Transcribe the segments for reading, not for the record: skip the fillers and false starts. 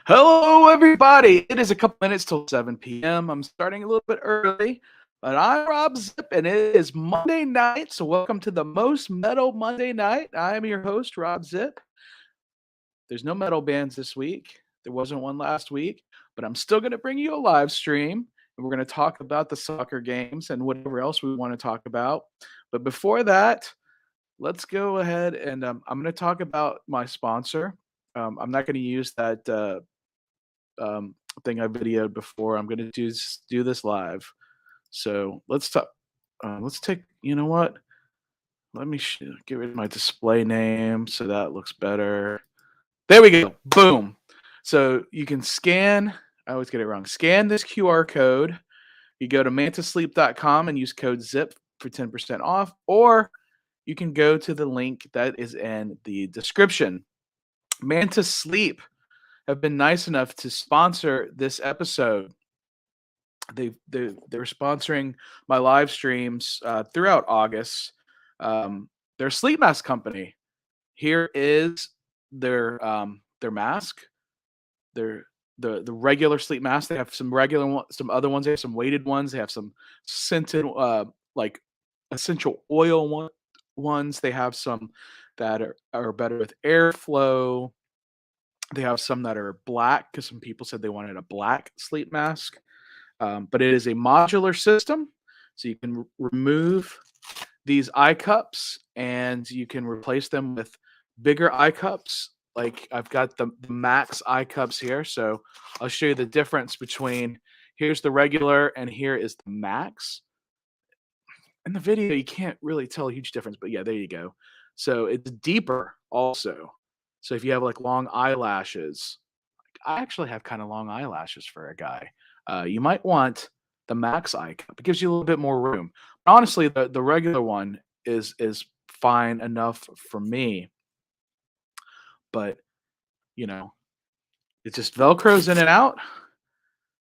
Hello, everybody. It is a couple minutes till 7 p.m. I'm starting a little bit early, but I'm Rob Zip, and it is Monday night. So, welcome to the most metal Monday night. I am your host, Rob Zip. There's no metal bands this week. There wasn't one last week, but I'm still going to bring you a live stream, and we're going to talk about the soccer games and whatever else we want to talk about. But before that, let's go ahead and I'm going to talk about my sponsor. I'm not going to use that thing I videoed before. I'm gonna do this live. So let's talk. Let's take. You know what? Let me get rid of my display name so that looks better. There we go. Boom. So you can scan. I always get it wrong. Scan this QR code. You go to mantasleep.com and use code ZIP for 10% off, or you can go to the link that is in the description. Manta Sleep have been nice enough to sponsor this episode. They're sponsoring my live streams throughout August. They're a sleep mask company. Here is their mask. Their the regular sleep mask. They have some regular ones, some other ones. They have some weighted ones. They have some scented like essential ones. They have some that are better with airflow. They have some that are black because some people said they wanted a black sleep mask. But it is a modular system, so you can remove these eye cups and you can replace them with bigger eye cups. Like I've got the max eye cups here, so I'll show you the difference between here's the regular and here is the max. In the video, you can't really tell a huge difference, but yeah, there you go. So it's deeper also. So if you have like long eyelashes, I actually have kind of long eyelashes for a guy. You might want the max eye cup. It gives you a little bit more room. Honestly, the regular one is fine enough for me, but you know, it just velcros in and out.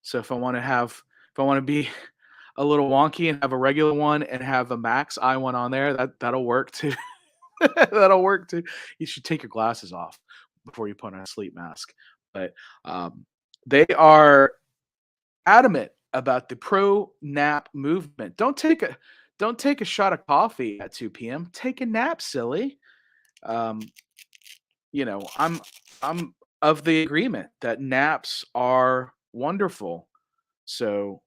So if I want to be a little wonky and have a regular one and have a max eye one on there, that'll work too. That'll work too. You should take your glasses off before you put on a sleep mask. But they are adamant about the pro nap movement. Don't take a shot of coffee at 2 p.m. Take a nap, silly. Um, I'm of the agreement that naps are wonderful. So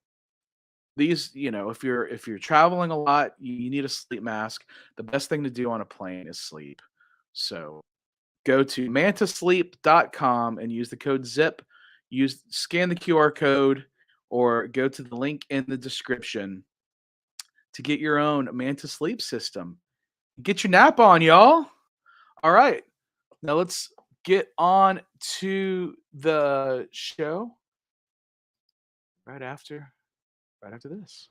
if you're traveling a lot, you need a sleep mask. The best thing to do on a plane is sleep. So go to mantasleep.com and use the code ZIP. Scan the QR code or go to the link in the description to get your own Manta Sleep system. Get your nap on, y'all. All right. Now let's get on to the show right after this.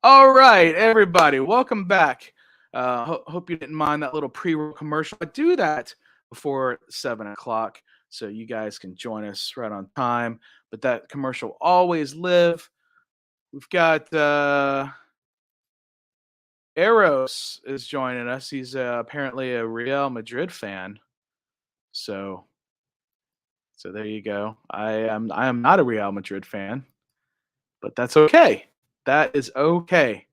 All right, everybody, welcome back. Hope you didn't mind that little pre-roll commercial. I do that before 7 o'clock, so you guys can join us right on time. But that commercial will always live. We've got Eros is joining us. He's apparently a Real Madrid fan. So there you go. I am not a Real Madrid fan, but that's okay. That is okay.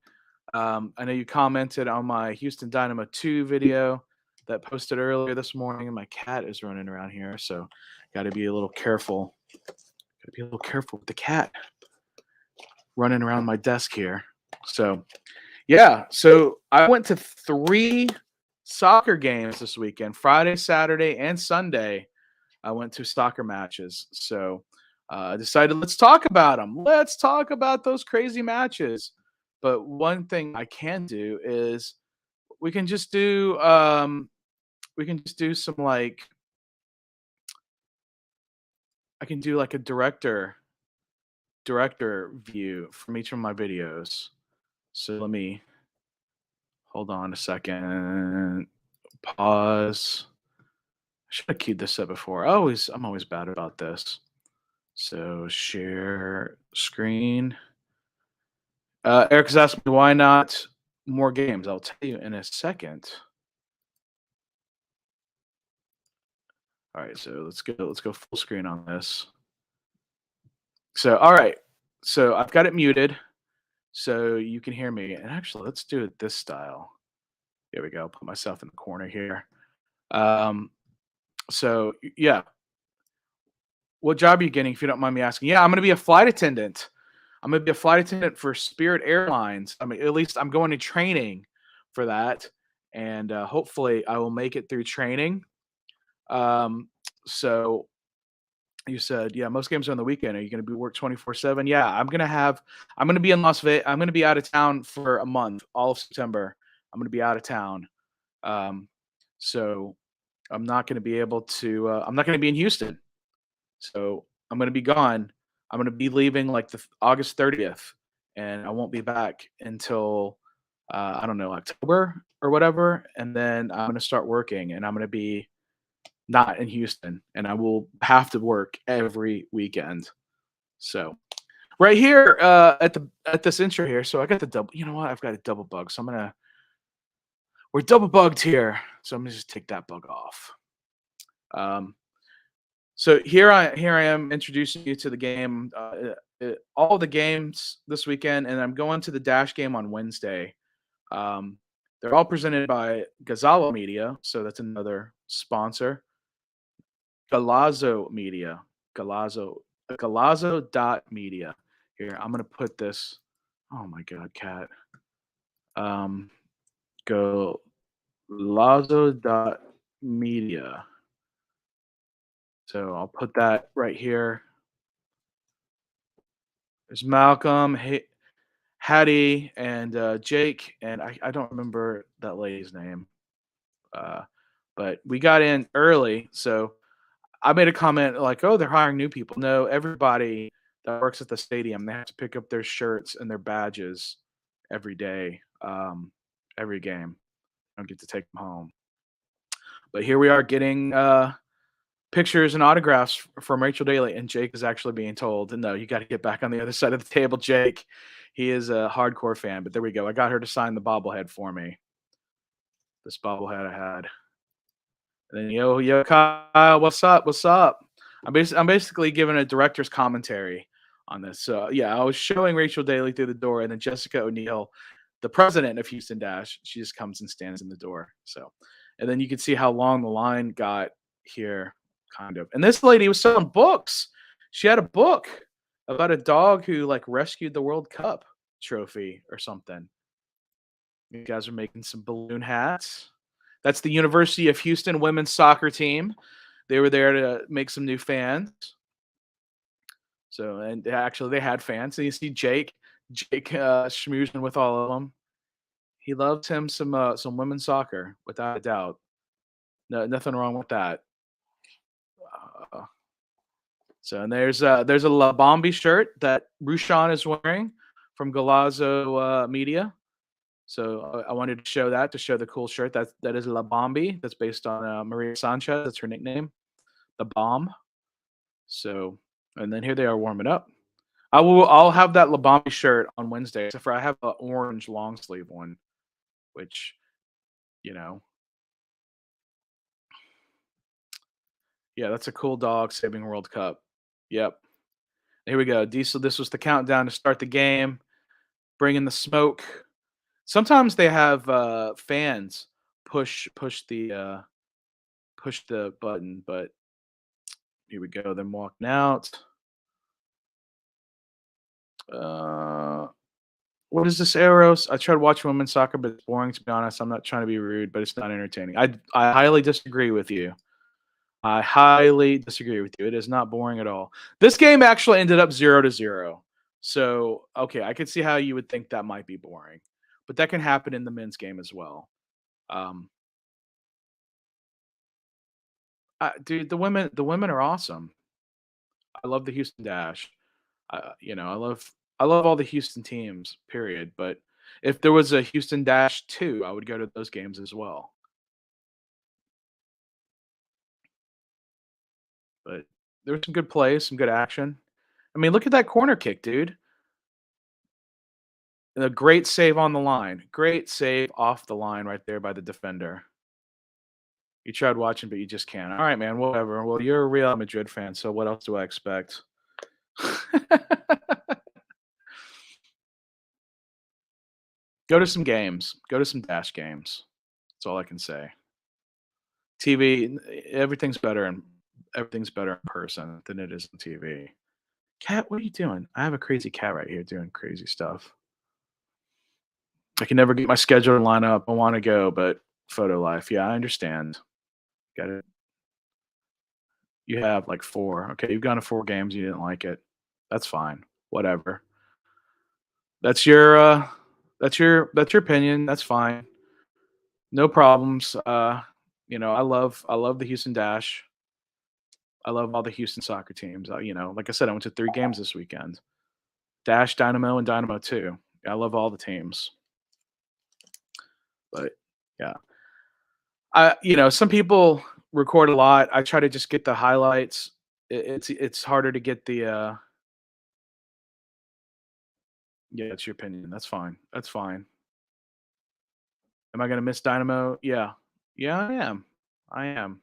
I know you commented on my Houston Dynamo 2 video that posted earlier this morning, and my cat is running around here, so got to be a little careful. Got to be a little careful with the cat running around my desk here. So, yeah. So I went to 3 soccer games this weekend, Friday, Saturday, and Sunday. I went to soccer matches. So I decided let's talk about them. Let's talk about those crazy matches. But one thing I can do is we can just do some like I can do like a director view from each of my videos. So let me hold on a second. Pause. I should have keyed this up before. I'm always bad about this. So share screen. Eric's asked me why not more games. I'll tell you in a second. All right, so let's go full screen on this. So all right, so I've got it muted so you can hear me. And actually, let's do it this style. Here we go. Put myself in the corner here. Um, yeah, what job are you getting, if you don't mind me asking? Yeah, I'm going to be a flight attendant. I'm going to be a flight attendant for Spirit Airlines. I mean, at least I'm going to training for that, and hopefully I will make it through training. Um, so you said, yeah, most games are on the weekend. Are you going to be work 24/7? Yeah, I'm going to be in Las Vegas. I'm going to be out of town for a month, all of September. I'm going to be out of town. Um, so I'm not going to be able to. I'm not going to be in Houston. So I'm going to be gone. I'm going to be leaving like August 30th, and I won't be back until I don't know, October or whatever. And then I'm going to start working, and I'm going to be not in Houston, and I will have to work every weekend. So right here at this intro here, so I got the double. You know what? I've got a double bug, so we're double bugged here. So I'm gonna just take that bug off. Um, so here I am introducing you to the game, all the games this weekend, and I'm going to the Dash game on Wednesday. Um, they're all presented by Gazala Media, so that's another sponsor. Galazzo Media, Galazzo, Galazzo dot Media. Here, I'm gonna put this. Oh my God, cat. Um, Galazzo dot Media. So I'll put that right here. There's Malcolm, Hattie, and Jake, and I don't remember that lady's name. Uh, but we got in early, so I made a comment like, "Oh, they're hiring new people." No, everybody that works at the stadium, they have to pick up their shirts and their badges every day, every game. I don't get to take them home. But here we are getting pictures and autographs from Rachel Daly, and Jake is actually being told, "No, you got to get back on the other side of the table, Jake." He is a hardcore fan, but there we go. I got her to sign the bobblehead for me. This bobblehead I had. And then yo Kyle, what's up? What's up? I'm basically giving a director's commentary on this. So yeah, I was showing Rachel Daly through the door, and then Jessica O'Neill, the president of Houston Dash, she just comes and stands in the door. So, and then you can see how long the line got here, kind of. And this lady was selling books. She had a book about a dog who like rescued the World Cup trophy or something. You guys are making some balloon hats. That's the University of Houston women's soccer team. They were there to make some new fans. So, and actually, they had fans. And you see Jake schmoozing with all of them. He loves him some women's soccer, without a doubt. No, nothing wrong with that. Uh, so, and there's a La Bombi shirt that Rushan is wearing from Galazzo Media. So I wanted to show that to show the cool shirt. That is La Bombi. That's based on Maria Sanchez. That's her nickname, the Bomb. So, and then here they are warming up. I'll have that La Bombi shirt on Wednesday. Except for I have an orange long sleeve one, which you know, yeah, that's a cool dog saving World Cup. Yep. Here we go. Diesel. This was the countdown to start the game. Bring in the smoke. Sometimes they have fans push the button, but here we go. Them walking out. Uh, what is this, Arrows? I tried watching women's soccer, but it's boring, to be honest. I'm not trying to be rude, but it's not entertaining. I highly disagree with you. I highly disagree with you. It is not boring at all. This game actually ended up 0-0. So, okay, I could see how you would think that might be boring, but that can happen in the men's game as well. Um, dude, the women are awesome. I love the Houston Dash. I love all the Houston teams, period. But if there was a Houston Dash 2, I would go to those games as well. But there was some good plays, some good action. I mean, look at that corner kick, dude. A great save on the line. Great save off the line right there by the defender. You tried watching, but you just can't. All right, man. Whatever. Well, you're a Real Madrid fan, so what else do I expect? Go to some games. Go to some Dash games. That's all I can say. TV, everything's better in person than it is on TV. Cat, what are you doing? I have a crazy cat right here doing crazy stuff. I can never get my schedule to line up. I want to go, but photo life. Yeah, I understand. Got it. You have like four. Okay, you've gone to four games. You didn't like it. That's fine. Whatever. That's your that's your opinion. That's fine. No problems. I love the Houston Dash. I love all the Houston soccer teams. Like I said, I went to 3 games this weekend. Dash, Dynamo, and Dynamo 2. I love all the teams. But yeah. Some people record a lot. I try to just get the highlights. It's harder to get the yeah, it's your opinion. That's fine. That's fine. Am I gonna miss Dynamo? Yeah. Yeah, I am. I am.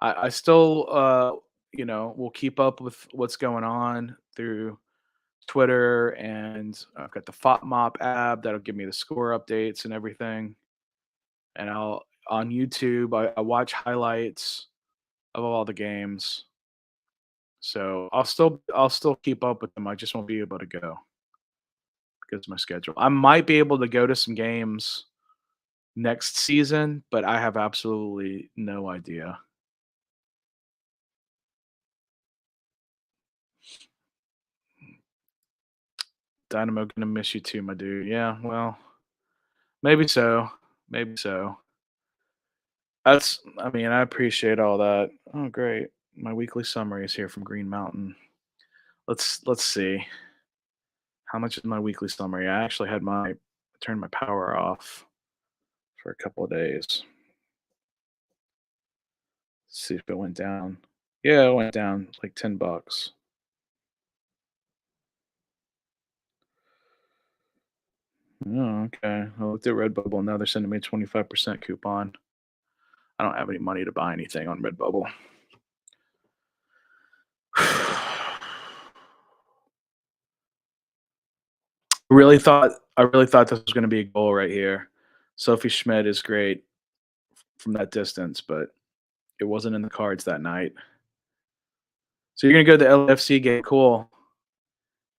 I still will keep up with what's going on through Twitter, and I've got the FOTMOP app that'll give me the score updates and everything. And I'll on YouTube, I watch highlights of all the games. So I'll still keep up with them. I just won't be able to go because of my schedule. I might be able to go to some games next season, but I have absolutely no idea. Dynamo gonna miss you too, my dude. Yeah, well, maybe so. Maybe so. I appreciate all that. Oh, great. My weekly summary is here from Green Mountain. Let's see. How much is my weekly summary? I actually had my turned my power off for a couple of days. See if it went down. Yeah, it went down like $10. Oh, okay. I looked at Redbubble. Now they're sending me a 25% coupon. I don't have any money to buy anything on Redbubble. I really thought this was going to be a goal right here. Sophie Schmidt is great from that distance, but it wasn't in the cards that night. So you're going to go to the LFC game. Cool.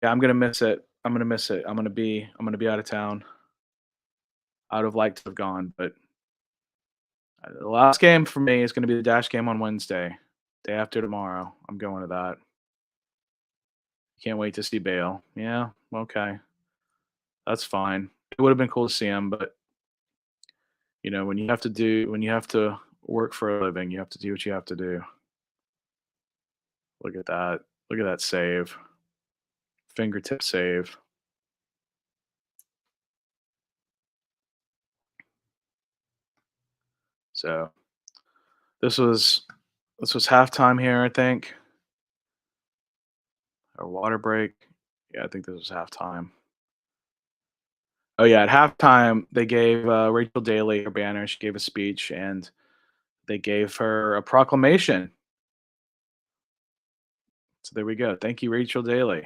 Yeah, I'm going to miss it. I'm going to miss it. I'm going to be out of town. I would have liked to have gone, but the last game for me is going to be the Dash game on Wednesday, day after tomorrow. I'm going to that. Can't wait to see Bale. Yeah, okay, that's fine. It would have been cool to see him, but when you have to work for a living, you have to do what you have to do. Look at that. Look at that save. Fingertip save. So this was halftime here, I think, or water break. Yeah, I think this was halftime. Oh yeah, at halftime they gave Rachel Daly her banner. She gave a speech, and they gave her a proclamation. So there we go. Thank you, Rachel Daly.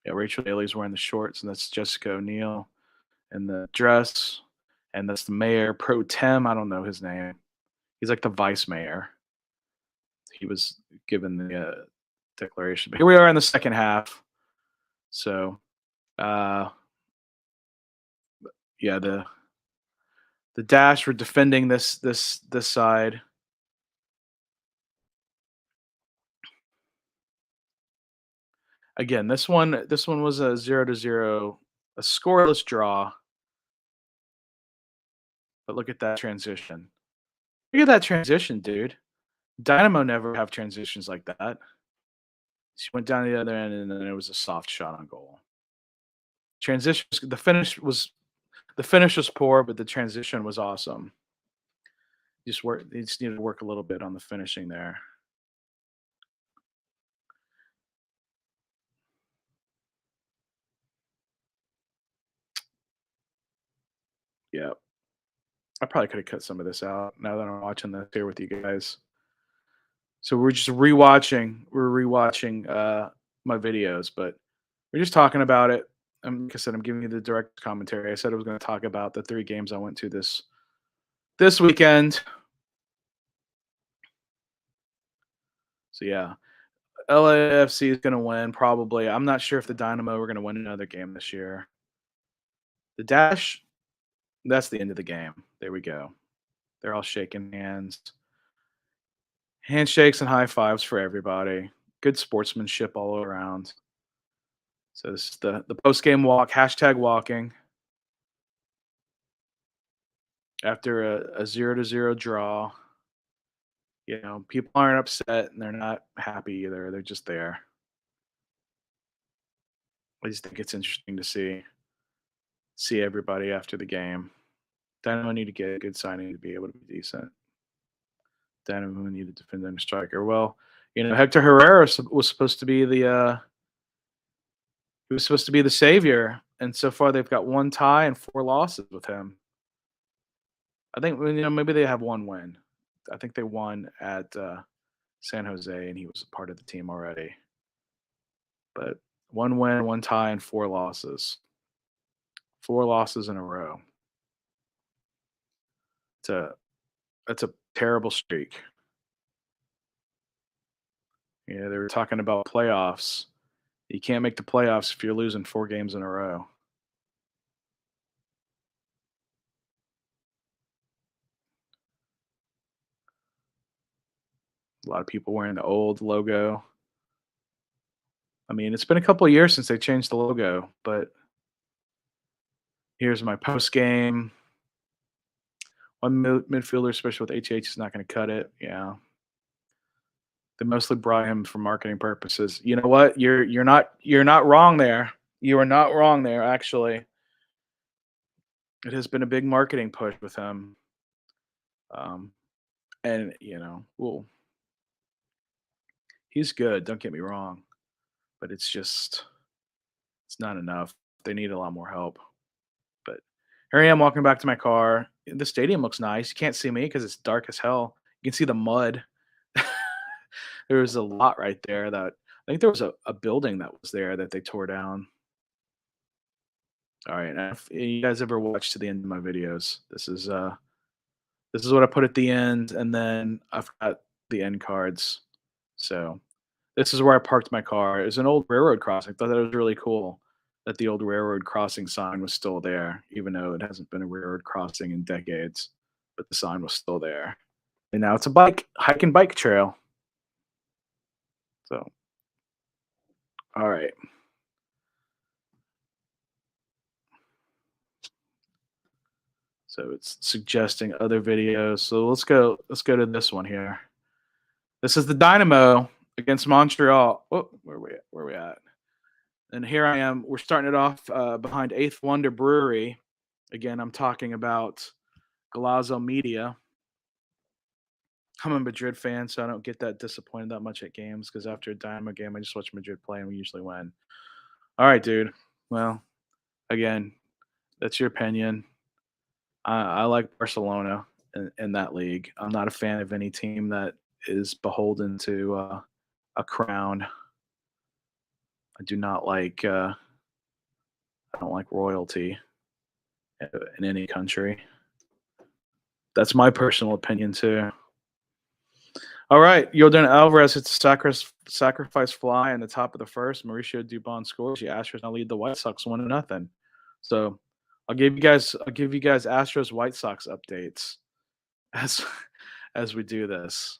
Yeah, Rachel Daly's wearing the shorts, and that's Jessica O'Neill in the dress, and that's the mayor pro tem. I don't know his name. He's like the vice mayor. He was given the declaration. But here we are in the second half. So, uh, yeah, the Dash were defending this side. Again, this one was a 0-0, a scoreless draw. But look at that transition. Look at that transition, dude. Dynamo never have transitions like that. She went down the other end, and then it was a soft shot on goal. Transition. The finish was poor, but the transition was awesome. Just work. They just needed to work a little bit on the finishing there. Yeah, I probably could have cut some of this out now that I'm watching this here with you guys. So we're rewatching my videos, but we're just talking about it. Like I said, I'm giving you the direct commentary. I said I was going to talk about the 3 games I went to this weekend. So yeah, LAFC is going to win probably. I'm not sure if the Dynamo are going to win another game this year. The Dash, that's the end of the game. There we go. They're all shaking hands, handshakes and high fives for everybody. Good sportsmanship all around. So this is the post game walk, hashtag walking after a 0-0 draw. You know, people aren't upset and they're not happy either. They're just there. I just think it's interesting to see everybody after the game. Dynamo need to get a good signing to be able to be decent. Dynamo need a defending striker. Well, you know, Hector Herrera was supposed to be the savior, and so far they've got 1 tie and 4 losses with him. I think maybe they have 1 win. I think they won at San Jose, and he was a part of the team already. But 1 win, 1 tie, and 4 losses. 4 losses in a row. It's a that's a terrible streak. Yeah, they were talking about playoffs. You can't make the playoffs if you're losing 4 games in a row. A lot of people wearing the old logo. I mean, it's been a couple of years since they changed the logo, but here's my post game. One midfielder, especially with HH, is not going to cut it. Yeah, they mostly brought him for marketing purposes. You know what? You're not wrong there. You are not wrong there. Actually, it has been a big marketing push with him. Um, and well, he's good. Don't get me wrong, but it's not enough. They need a lot more help. But here I am walking back to my car. The stadium looks nice. You can't see me because it's dark as hell. You can see the mud. There was a lot right there that I think there was a building that was there that they tore down. All right. And if you guys ever watch to the end of my videos, this is what I put at the end, and then I've got the end cards. So this is where I parked my car. It was an old railroad crossing. I thought that was really cool that the old railroad crossing sign was still there, even though it hasn't been a railroad crossing in decades. But the sign was still there. And now it's a hike and bike trail. So, all right. So it's suggesting other videos. So let's go to this one here. This is the Dynamo against Montreal. Oh, where we at? And here I am. We're starting it off behind Eighth Wonder Brewery. Again, I'm talking about Galazzo Media. I'm a Madrid fan, so I don't get that disappointed that much at games because after a Dynamo game, I just watch Madrid play and we usually win. All right, dude. Well, again, that's your opinion. I like Barcelona in that league. I'm not a fan of any team that is beholden to a crown. I do not like. I don't like royalty in any country. That's my personal opinion too. All right, Jordan Alvarez hits a sacrifice fly in the top of the first. Mauricio Dubon scores. The Astros now lead the White Sox 1-0. So I'll give you guys Astros White Sox updates as as we do this.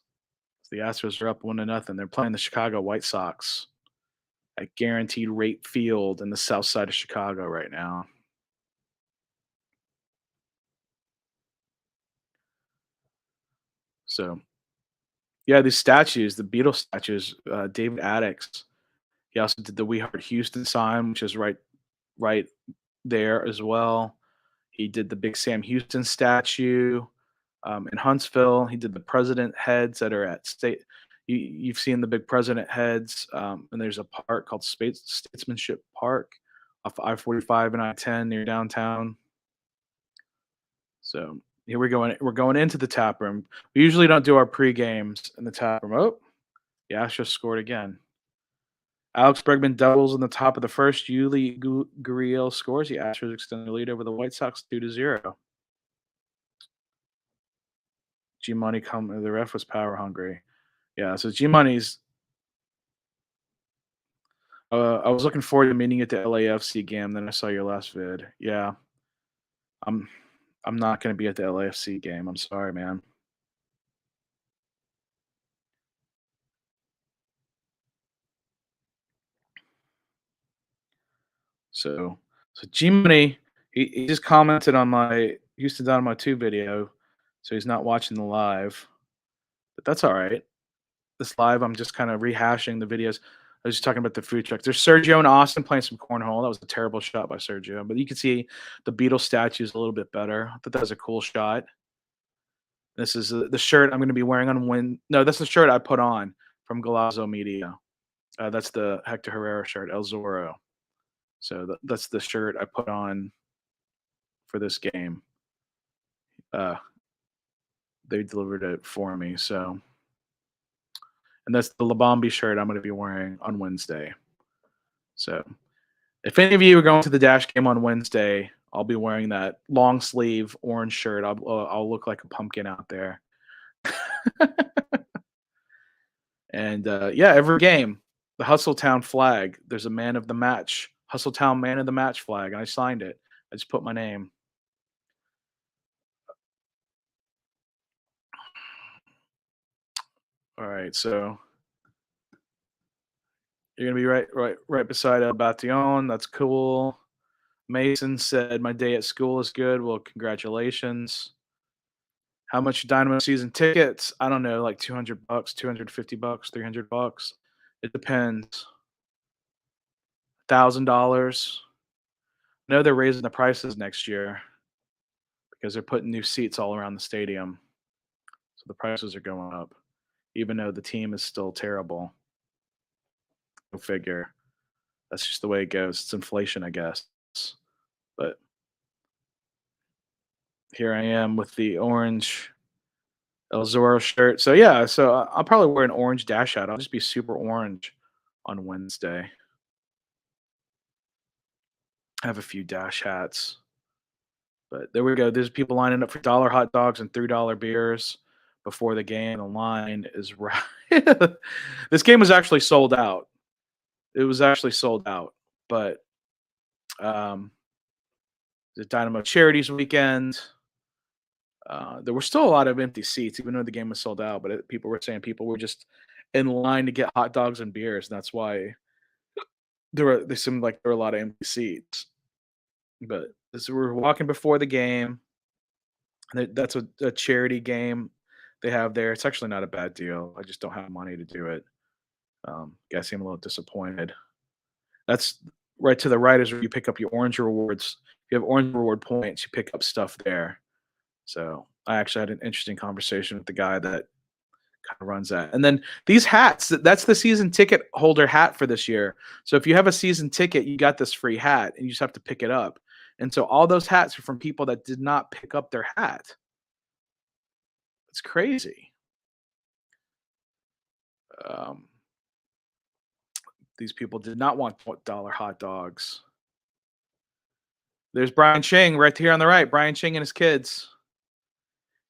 The Astros are up 1-0. They're playing the Chicago White Sox at Guaranteed Rate Field in the south side of Chicago right now. So yeah, these statues, the Beatles statues, David Addicks. He also did the We Heart Houston sign, which is right there as well. He did the big Sam Houston statue. In Huntsville. He did the president heads that are at state. You've seen the big president heads, and there's a park called Statesmanship Park off I-45 and I-10 near downtown. So here we're going. We're going into the tap room. We usually don't do our pre games in the tap room. Oh, the Astros scored again. Alex Bregman doubles in the top of the first. Yuli Gurriel scores. The Astros extend their lead over the White Sox 2-0. G Money come. The ref was power hungry. Yeah, so G Money's. I was looking forward to meeting at the LAFC game. Then I saw your last vid. Yeah, I'm. I'm not going to be at the LAFC game. I'm sorry, man. So, so G Money, he just commented on my Houston Dynamo 2 video, so he's not watching the live, but that's all right. This live, I'm just kind of rehashing the videos. I was just talking about the food truck. There's Sergio and Austin playing some cornhole. That was a terrible shot by Sergio, but you can see the Beatles statues a little bit better. I thought that was a cool shot. This is the shirt I'm going to be wearing on when. No, that's the shirt I put on from Galazzo Media. That's the Hector Herrera shirt, El Zorro. So that's the shirt I put on for this game. Uh, they delivered it for me. So, and that's the Labambi shirt I'm going to be wearing on Wednesday. So, if any of you are going to the Dash game on Wednesday, I'll be wearing that long sleeve orange shirt. I'll look like a pumpkin out there. And yeah, every game, the Hustletown flag. There's a man of the match, Hustletown man of the match flag, and I signed it. I just put my name. All right, so you're gonna be right beside El Bation. That's cool. Mason said my day at school is good. Well, congratulations. How much Dynamo season tickets? I don't know, like $200, $250, $300. It depends. $1,000. No, they're raising the prices next year because they're putting new seats all around the stadium. So the prices are going up, even though the team is still terrible. Go figure. That's just the way it goes. It's inflation, I guess. But here I am with the orange El Zorro shirt. So yeah, so I'll probably wear an orange dash hat. I'll just be super orange on Wednesday. I have a few dash hats. But there we go. There's people lining up for dollar hot dogs and $3 beers before the game. The line is right. This game was actually sold out. It was actually sold out. But um, the Dynamo Charities weekend, there were still a lot of empty seats, even though the game was sold out. But people were saying people were just in line to get hot dogs and beers, and that's why there seemed like there were a lot of empty seats. But as we were walking before the game, that's a charity game they have there. It's actually not a bad deal. I just don't have money to do it. Guys seem a little disappointed. That's right to the right is where you pick up your orange rewards. If you have orange reward points, you pick up stuff there. So I actually had an interesting conversation with the guy that kind of runs that. And then these hats, that's the season ticket holder hat for this year. So if you have a season ticket, you got this free hat and you just have to pick it up. And so all those hats are from people that did not pick up their hat. It's crazy. Um, these people did not want dollar hot dogs. There's Brian Ching right here on the right. Brian Ching and his kids.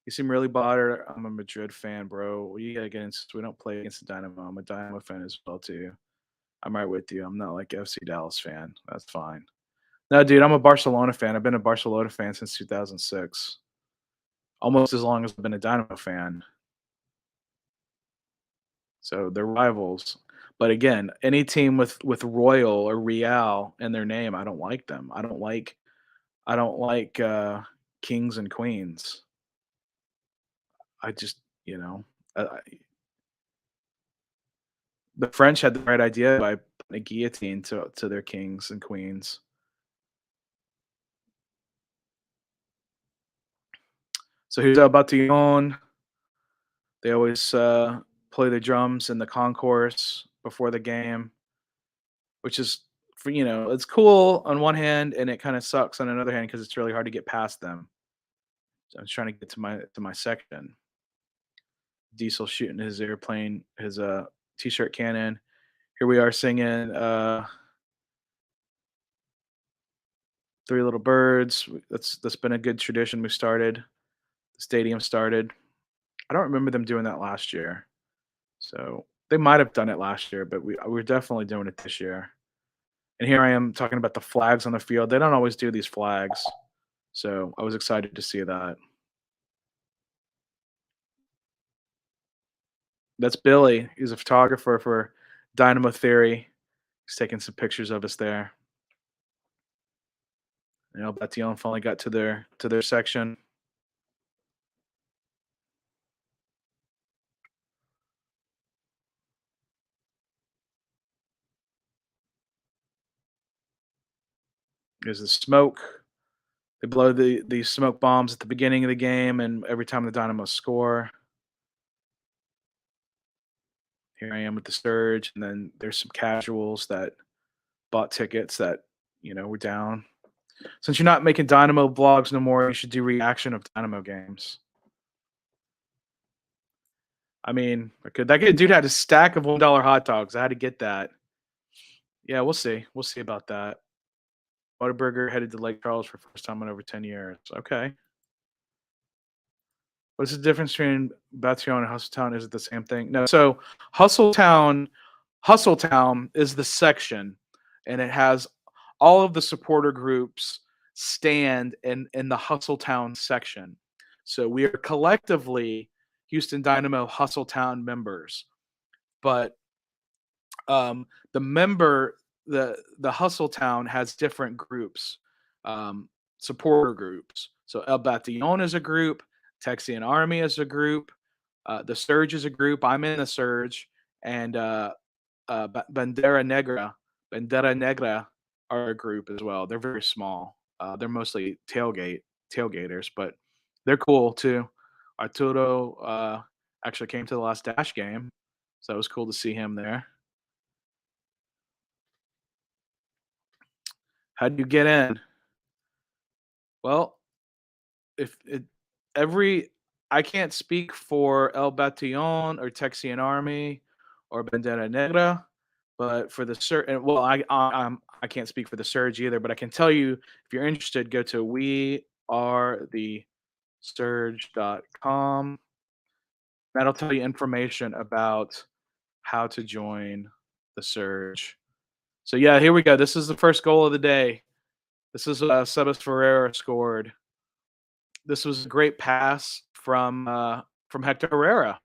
You seem really bothered. I'm a Madrid fan, bro. We gotta get into. We don't play against the Dynamo. I'm a Dynamo fan as well too. I'm right with you. I'm not like FC Dallas fan. That's fine. No, dude, I'm a Barcelona fan. I've been a Barcelona fan since 2006. Almost as long as I've been a Dynamo fan. So they're rivals. But again, any team with Royal or Real in their name, I don't like them. I don't like kings and queens. I just, you know, the French had the right idea by putting a guillotine to their kings and queens. So here's El Batillon. They always play the drums in the concourse before the game, which is for it's cool on one hand, and it kind of sucks on another hand because it's really hard to get past them. So I'm trying to get to my section. Diesel shooting his airplane, his t-shirt cannon. Here we are singing Three Little Birds. That's been a good tradition we started. The stadium started. I don't remember them doing that last year. So they might have done it last year, but we're definitely doing it this year. And here I am talking about the flags on the field. They don't always do these flags. So I was excited to see that. That's Billy. He's a photographer for Dynamo Theory. He's taking some pictures of us there. Batillon finally got to their section. There's the smoke. They blow the smoke bombs at the beginning of the game and every time the Dynamo score. Here I am with the Surge, and then there's some casuals that bought tickets that, were down. Since you're not making Dynamo vlogs no more, you should do reaction of Dynamo games. I mean, I could. That good dude had a stack of $1 hot dogs. I had to get that. Yeah, we'll see. We'll see about that. Whataburger headed to Lake Charles for first time in over 10 years. Okay. What's the difference between Batillon and Hustletown? Is it the same thing? No. So Hustletown, Hustletown is the section, and it has all of the supporter groups stand in the Hustletown section. So we are collectively Houston Dynamo Hustletown members, but the member the Hustle Town has different groups, um, supporter groups. So El Batillon is a group, Texian Army is a group, the Surge is a group. I'm in the Surge, and Bandera Negra are a group as well. They're very small. They're mostly tailgaters, but they're cool too. Arturo actually came to the last Dash game, so it was cool to see him there. How do you get in? Well, if it every I can't speak for El Batallon or Texian Army or Bandera Negra, but for the Surge, well, I can't speak for the Surge either, but I can tell you if you're interested, go to wearethesurge.com. That'll tell you information about how to join the Surge. So yeah, here we go. This is the first goal of the day. This is Sebas Ferreira scored. This was a great pass from Hector Herrera.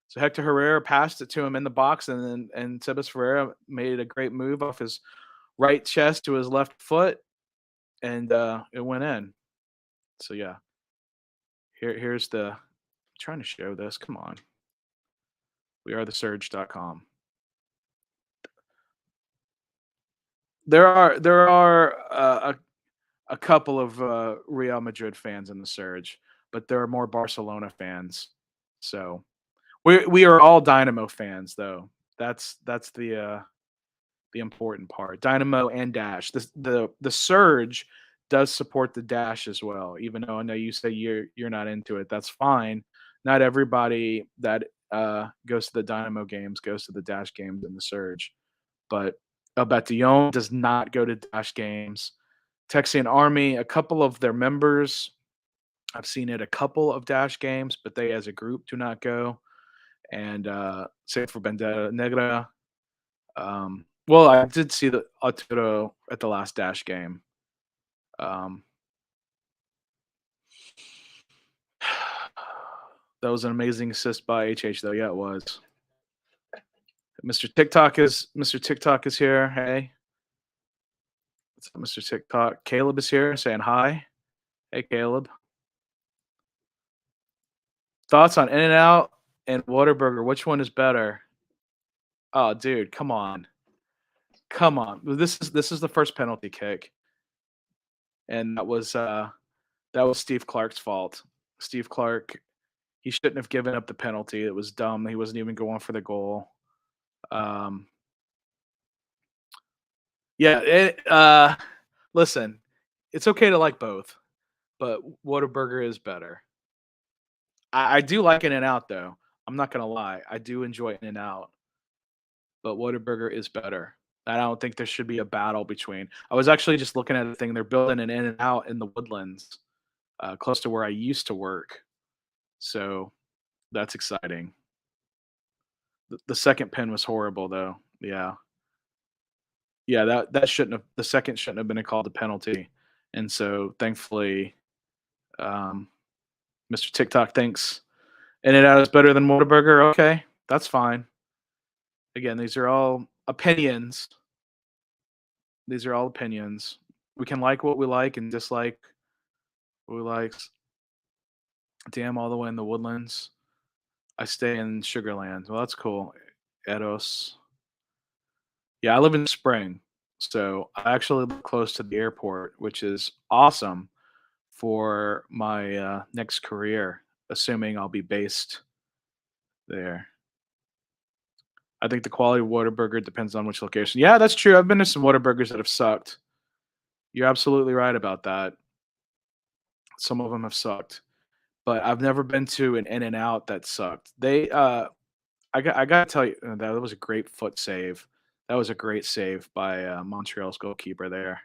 So Hector Herrera passed it to him in the box, and Sebas Ferreira made a great move off his right chest to his left foot, and it went in. So yeah, here's the. I'm trying to show this. Come on, wearethesurge.com. There are a couple of Real Madrid fans in the Surge, but there are more Barcelona fans. So we are all Dynamo fans, though. That's the important part. Dynamo and Dash. The Surge does support the Dash as well. Even though I know you say you're not into it, that's fine. Not everybody that goes to the Dynamo games goes to the Dash games in the Surge, but El Batillon does not go to Dash games. Texian Army, a couple of their members, I've seen at a couple of Dash games, but they as a group do not go. And same for Bandera Negra. Well, I did see the Arturo at the last Dash game. Um, that was an amazing assist by HH, though. Yeah, it was. Mr. TikTok is here. Hey, what's up, Mr. TikTok? Caleb is here saying hi. Hey, Caleb. Thoughts on In-N-Out and Whataburger? Which one is better? Oh, dude, come on. Come on. This is the first penalty kick. And that was Steve Clark's fault. Steve Clark, he shouldn't have given up the penalty. It was dumb. He wasn't even going for the goal. Um, yeah, listen, it's okay to like both, but Whataburger is better. I do like In-N-Out though. I'm not gonna lie. I do enjoy In-N-Out, but Whataburger is better. I don't think there should be a battle between. I was actually just looking at a thing. They're building an In-N-Out in the Woodlands, close to where I used to work. So that's exciting. The second pin was horrible though. Yeah. Yeah, that shouldn't have the second shouldn't have been called a penalty. And so thankfully, um, Mr. TikTok thinks In-N-Out is better than Whataburger. Okay, that's fine. Again, these are all opinions. These are all opinions. We can like what we like and dislike what we like. Damn, all the way in the Woodlands. I stay in Sugarland. Well, that's cool. Eros. Yeah, I live in Spring, so I actually live close to the airport, which is awesome for my next career, assuming I'll be based there. I think the quality of Whataburger depends on which location. Yeah, that's true. I've been to some Whataburgers that have sucked. You're absolutely right about that. Some of them have sucked, but I've never been to an In-N-Out that sucked. I gotta tell you, that was a great foot save. That was a great save by Montreal's goalkeeper there.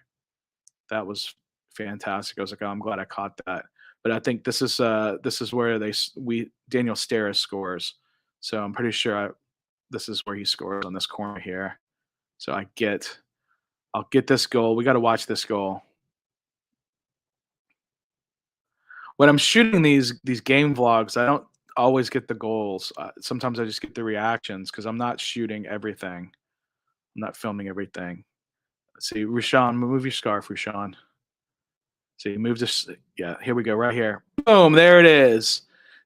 That was fantastic. I was like, "Oh, I'm glad I caught that." But I think this is where we Daniel Steres scores. So I'm pretty sure this is where he scores on this corner here. So I'll get this goal. We got to watch this goal. When I'm shooting these game vlogs, I don't always get the goals. Sometimes I just get the reactions because I'm not shooting everything. I'm not filming everything. Let's see, Rushan, move your scarf, Rushan. See, move this. Yeah, here we go, right here. Boom, there it is.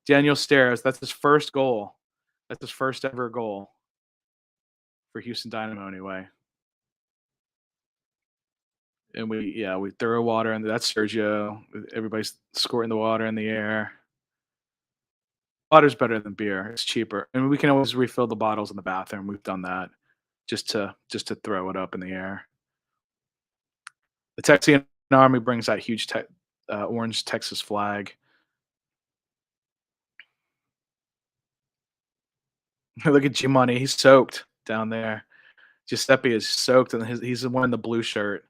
Daniel Steres. That's his first goal. That's his first ever goal for Houston Dynamo, anyway. And we throw water, and that's Sergio. Everybody's squirting the water in the air. Water's better than beer. It's cheaper, and we can always refill the bottles in the bathroom. We've done that just to throw it up in the air. The Texian army brings that huge orange Texas flag. Look at G-Money. He's soaked down there. Giuseppe is soaked, and he's wearing the blue shirt.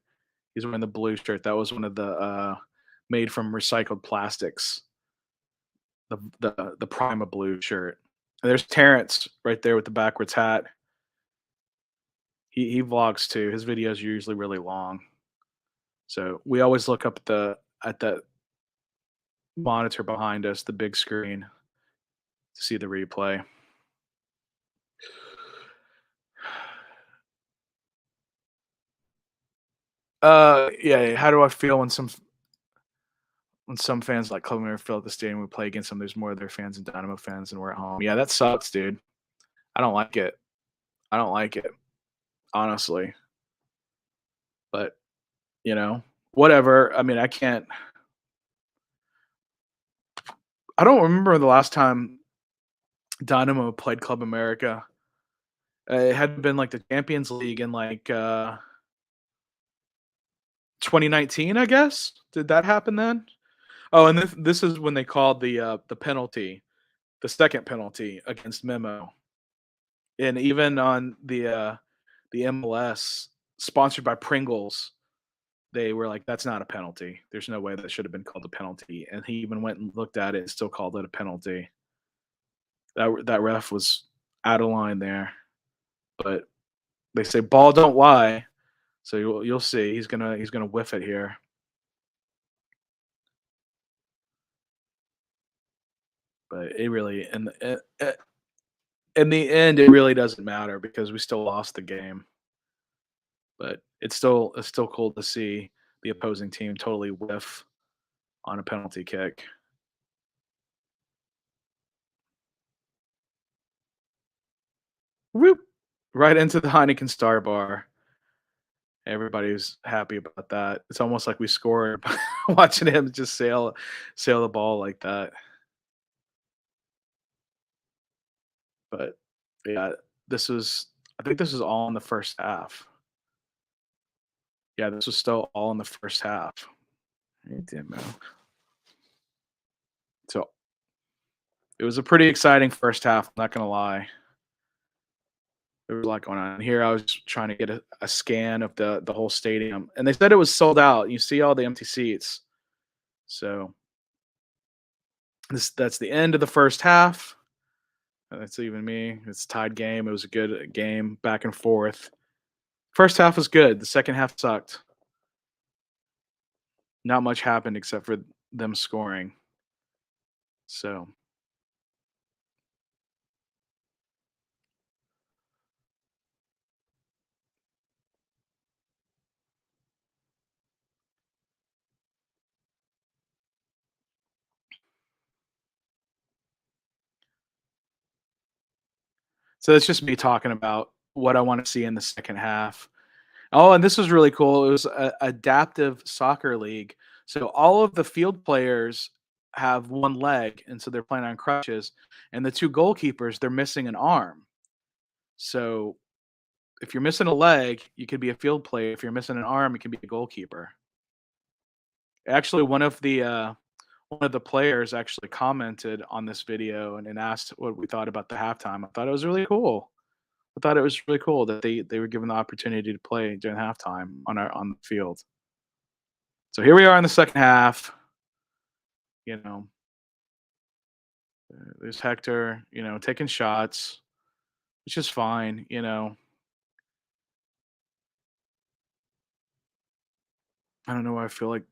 He's wearing the blue shirt. That was one of the made from recycled plastics. The Prima blue shirt. And there's Terrence right there with the backwards hat. He vlogs too. His videos are usually really long. So we always look up at the monitor behind us, the big screen, to see the replay. Yeah. How do I feel when some fans like Club America fill up the stadium? We play against them. There's more of their fans and Dynamo fans, and we're at home. Yeah, that sucks, dude. I don't like it. I don't like it, honestly. But whatever. I mean, I can't. I don't remember the last time Dynamo played Club America. It had been like the Champions League in like 2019, I guess. Did that happen then? Oh, and this is when they called the penalty, the second penalty against Memo, and even on the MLS sponsored by Pringles, they were like, "That's not a penalty. There's no way that should have been called a penalty." And he even went and looked at it and still called it a penalty. That ref was out of line there, but they say ball don't lie, so you'll see he's gonna whiff it here. But it really in the end it really doesn't matter because we still lost the game. But it's still cool to see the opposing team totally whiff on a penalty kick. Whoop! Right into the Heineken Star Bar. Everybody's happy about that. It's almost like we scored watching him just sail the ball like that. But yeah, this was I think this was all in the first half. Yeah, this was still all in the first half. It did move. So it was a pretty exciting first half, I'm not gonna lie. There was a lot going on. Here I was trying to get a scan of the whole stadium, and they said it was sold out. You see all the empty seats. So that's the end of the first half. That's even me. It's a tied game. It was a good game, back and forth. First half was good. The second half sucked. Not much happened except for them scoring. So so that's just me talking about what I want to see in the second half. Oh, and this was really cool. It was a adaptive soccer league. So all of the field players have one leg, and so they're playing on crutches. And the two goalkeepers, they're missing an arm. So if you're missing a leg, you could be a field player. If you're missing an arm, you can be a goalkeeper. Actually, one of the players actually commented on this video and asked what we thought about the halftime. I thought it was really cool. I thought it was really cool that they were given the opportunity to play during halftime on the field. So here we are in the second half. You know, there's Hector, taking shots, which is fine. I don't know why I feel like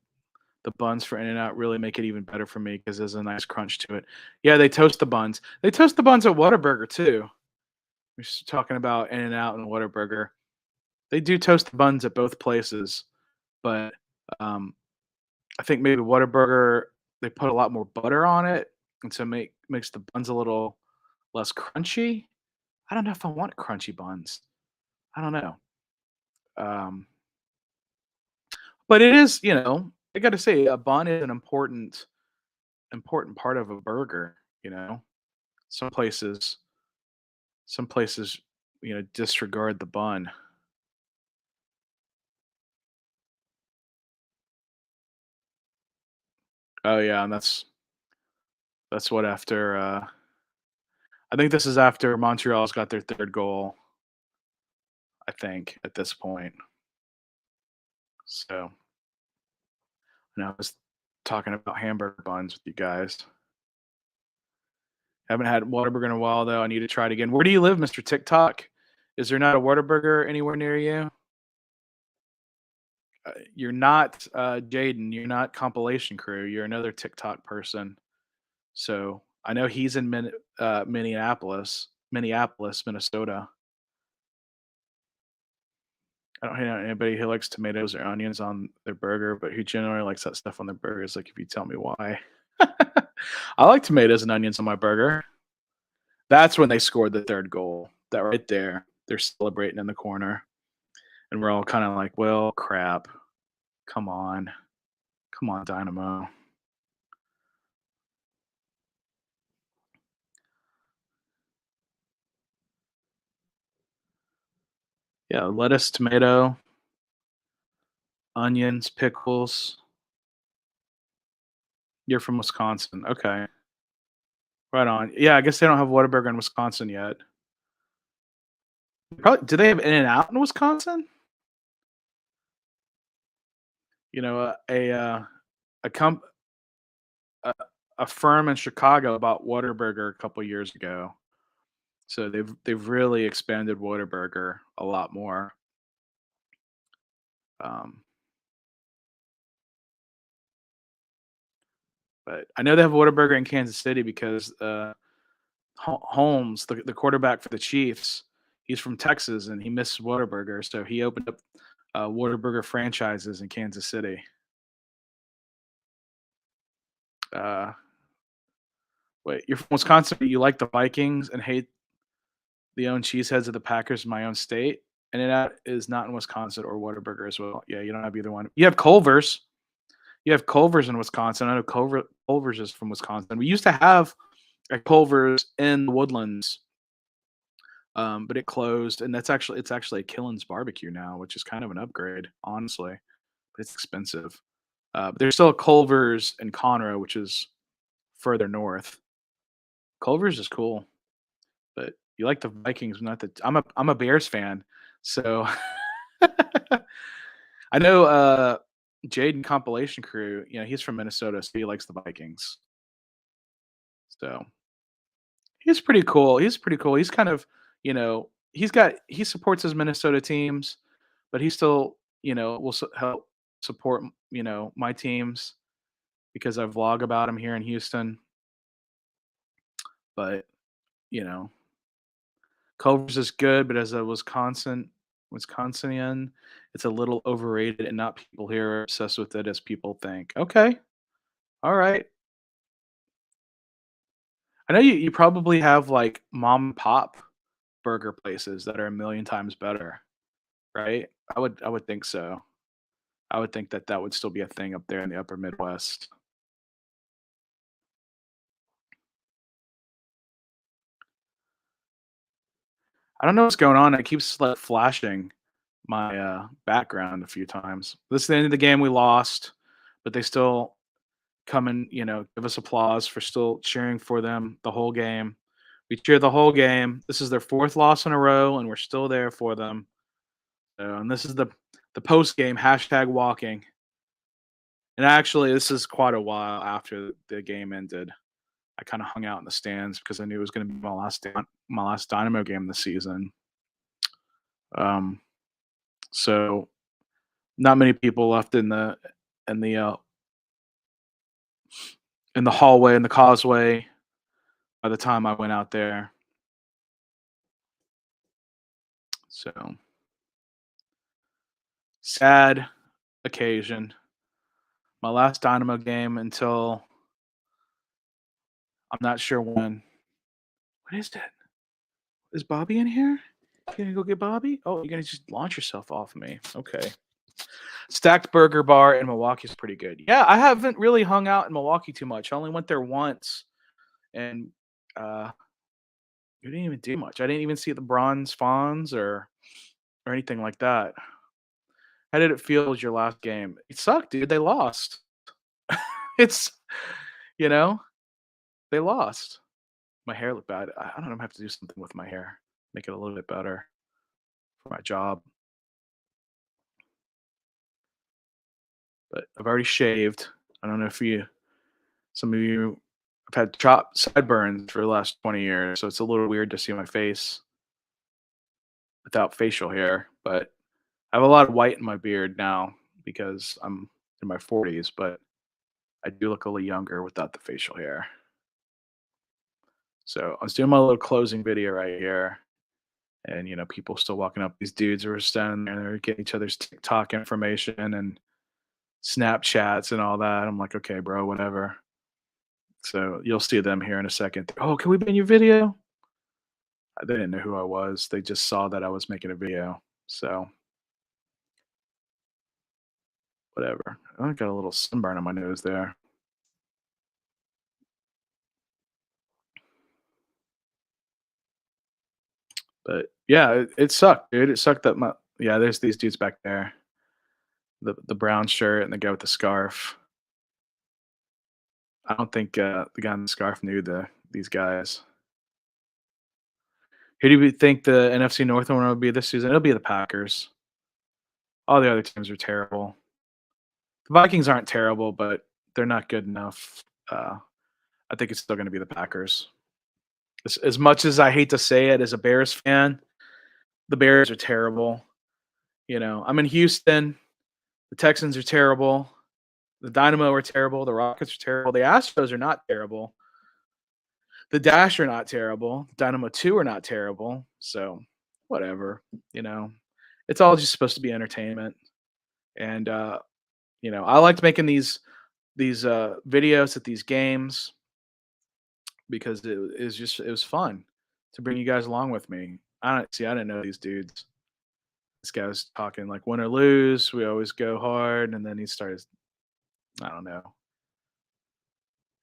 the buns for In-N-Out really make it even better for me because there's a nice crunch to it. Yeah, they toast the buns. They toast the buns at Whataburger too. We're just talking about In-N-Out and Whataburger. They do toast the buns at both places, but um, I think maybe Whataburger they put a lot more butter on it, and so makes the buns a little less crunchy. I don't know if I want crunchy buns. I don't know. Um, but it is, I got to say, a bun is an important part of a burger. You know, some places, some places, disregard the bun. Oh yeah, and that's what after. I think this is after Montreal's got their third goal. I think at this point. So, and I was talking about hamburger buns with you guys. Haven't had Whataburger in a while though. I need to try it again. Where do you live, Mr. TikTok? Is there not a Whataburger anywhere near you? You're not Jaden. You're not compilation crew. You're another TikTok person. So I know he's in Minneapolis, Minnesota. I don't hang out with anybody who likes tomatoes or onions on their burger, but who generally likes that stuff on their burgers. Like if you tell me why. I like tomatoes and onions on my burger. That's when they scored the third goal. That right there. They're celebrating in the corner. And we're all kind of like, well, crap. Come on. Come on, Dynamo. Yeah, lettuce, tomato, onions, pickles. You're from Wisconsin. Okay. Right on. Yeah, I guess they don't have Whataburger in Wisconsin yet. Probably, do they have In-N-Out in Wisconsin? You know, a comp a, a firm in Chicago bought Whataburger a couple years ago. So they've really expanded Whataburger a lot more. Um, but I know they have Whataburger in Kansas City because Holmes, the quarterback for the Chiefs, he's from Texas and he missed Whataburger, so he opened up Whataburger franchises in Kansas City. Uh, Wait, you're from Wisconsin, but you like the Vikings and hate the own cheeseheads of the Packers in my own state? And that is not in Wisconsin or Whataburger as well. Yeah, you don't have either one. You have Culver's. You have Culver's in Wisconsin. I know Culver's is from Wisconsin. We used to have a Culver's in the Woodlands but it closed, and it's actually a Killen's Barbecue now, which is kind of an upgrade, honestly. But it's expensive. But there's still Culver's and Conroe, which is further north. Culver's is cool, but you like the Vikings, not the. I'm a Bears fan, so I know. Jaden Compilation Crew, he's from Minnesota, so he likes the Vikings. So he's pretty cool. He's pretty cool. He's kind of, he supports his Minnesota teams, but he still, will help support, my teams because I vlog about him here in Houston. But, you know, Culver's is good, but as a Wisconsinian, it's a little overrated and not people here are obsessed with it as people think. Okay. All right. I know you probably have like mom and pop burger places that are a million times better, right? I would think so. I would think that that would still be a thing up there in the upper Midwest. I don't know what's going on. It keeps like flashing my background a few times. This is the end of the game. We lost, but they still come and give us applause for still cheering for them the whole game. We cheer the whole game. This is their fourth loss in a row, and we're still there for them. And this is the post game hashtag walking. And actually, this is quite a while after the game ended. I kind of hung out in the stands because I knew it was going to be my last Dynamo game this season. Um, so not many people left in the uh, in the hallway in the causeway by the time I went out there. So sad occasion. My last Dynamo game until I'm not sure when. What is that? Is Bobby in here? Can you go get Bobby? Oh, you're gonna just launch yourself off me. Okay. Stacked Burger Bar in Milwaukee is pretty good. Yeah, I haven't really hung out in Milwaukee too much. I only went there once, and uh, we didn't even do much. I didn't even see the Bronze Fawns or anything like that. How did it feel as your last game? It sucked, dude. They lost. It's you know they lost. My hair looked bad. I don't know. I have to do something with my hair, make it a little bit better for my job. But I've already shaved. I don't know if some of you have had chop sideburns for the last 20 years, so it's a little weird to see my face without facial hair. But I have a lot of white in my beard now because I'm in my 40s, but I do look a little younger without the facial hair. So I was doing my little closing video right here, and people still walking up. These dudes were standing there, they're getting each other's TikTok information and Snapchats and all that. I'm like, okay, bro, whatever. So you'll see them here in a second. Oh, can we be in your video? They didn't know who I was. They just saw that I was making a video. So whatever. I got a little sunburn on my nose there. But yeah, it sucked, dude. It sucked that my yeah, there's these dudes back there. The brown shirt and the guy with the scarf. I don't think the guy in the scarf knew these guys. Who do you think the NFC North winner will be this season? It'll be the Packers. All the other teams are terrible. The Vikings aren't terrible, but they're not good enough. I think it's still going to be the Packers. As much as I hate to say it, as a Bears fan, the Bears are terrible. I'm in Houston. The Texans are terrible. The Dynamo are terrible. The Rockets are terrible. The Astros are not terrible. The Dash are not terrible. Dynamo 2 are not terrible. So, whatever. You know, it's all just supposed to be entertainment. And I liked making these videos at these games because it was fun to bring you guys along with me. I didn't know these dudes. This guy was talking like win or lose, we always go hard, and then he started. I don't know.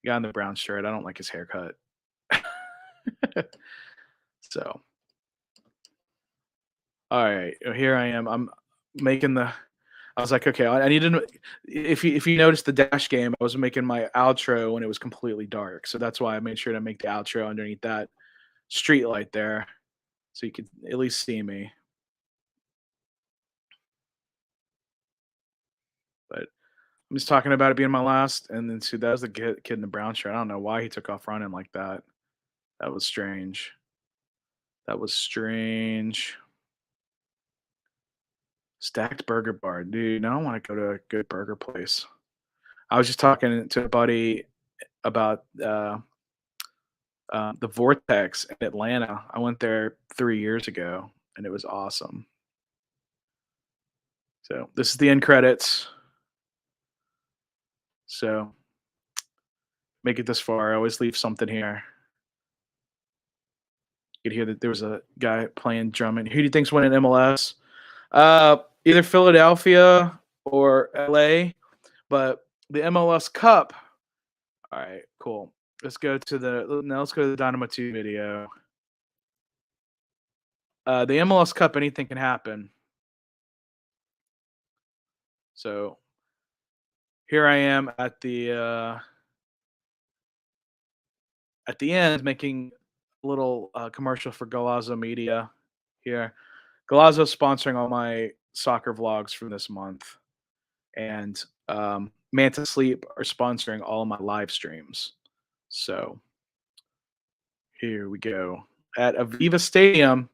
The guy in the brown shirt. I don't like his haircut. So All right, here I am. I'm making the. I was like, okay, I need to. If you noticed the dash game, I was making my outro when it was completely dark, so that's why I made sure to make the outro underneath that street light there, so you could at least see me. But I'm just talking about it being my last, and then see that was the kid in the brown shirt. I don't know why he took off running like that. That was strange. That was strange. Stacked Burger Bar, dude. Now I want to go to a good burger place. I was just talking to a buddy about the Vortex in Atlanta. I went there 3 years ago, and it was awesome. So this is the end credits. So make it this far. I always leave something here. You could hear that there was a guy playing drumming. Who do you think's winning MLS? Either Philadelphia or LA, but the MLS Cup. All right, cool. Let's go to the Dynamo 2 video. The MLS Cup, anything can happen. So here I am at the end making a little commercial for Galazzo Media here. Galazzo's sponsoring all my soccer vlogs from this month, and Manta Sleep are sponsoring all my live streams. So here we go at Aviva Stadium.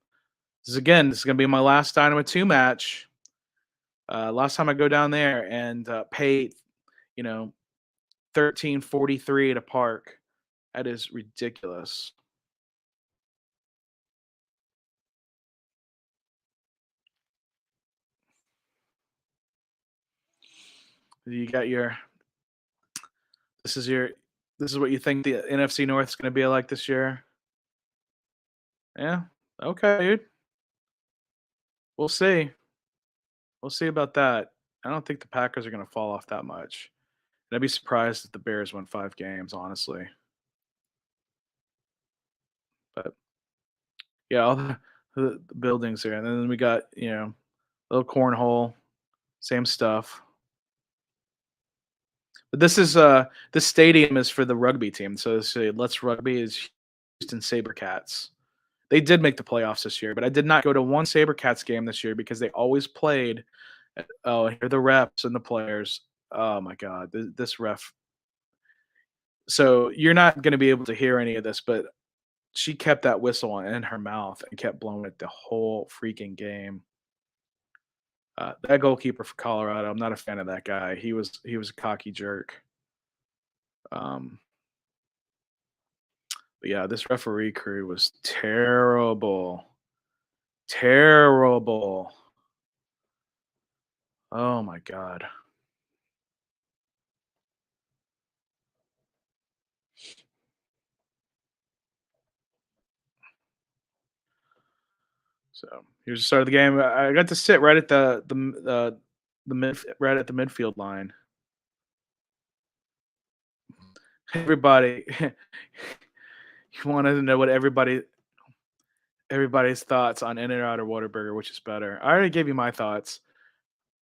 This is going to be my last Dynamo 2 match. Last time I go down there and pay, you know, 13.43 at a park. That is ridiculous. You got your this is your this is what you think the NFC North is going to be like this year. Yeah. Okay, dude. We'll see. We'll see about that. I don't think the Packers are going to fall off that much. And I'd be surprised if the Bears win 5 games, honestly. But yeah, all the buildings there, and then we got little cornhole, same stuff. But this stadium is for the rugby team. So Let's Rugby is Houston SaberCats. They did make the playoffs this year, but I did not go to one SaberCats game this year because they always played. Oh, here are the refs and the players. Oh my God, this ref. So you're not going to be able to hear any of this, but she kept that whistle in her mouth and kept blowing it the whole freaking game. That goalkeeper for Colorado, I'm not a fan of that guy. He was a cocky jerk. Um, but yeah, this referee crew was terrible, terrible. Oh my God. So here's the start of the game. I got to sit right at right at the midfield line. Everybody, you wanted to know what everybody's thoughts on In-N-Out or Whataburger, which is better. I already gave you my thoughts.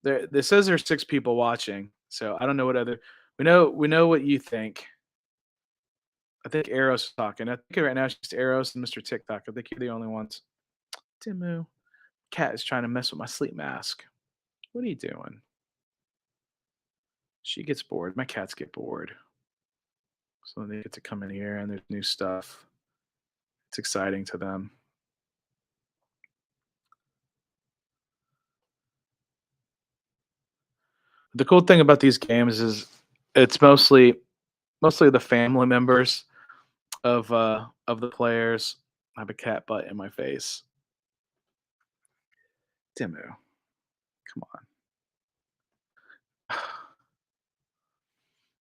This says there's 6 people watching, so I don't know what other. We know what you think. I think Arrow's is talking. I think right now it's just Arrows and Mr. TikTok. I think you're the only ones. Timu, cat is trying to mess with my sleep mask. What are you doing? She gets bored. My cats get bored. So they get to come in here and there's new stuff. It's exciting to them. The cool thing about these games is it's mostly the family members of the players. I have a cat butt in my face. Timu, come on.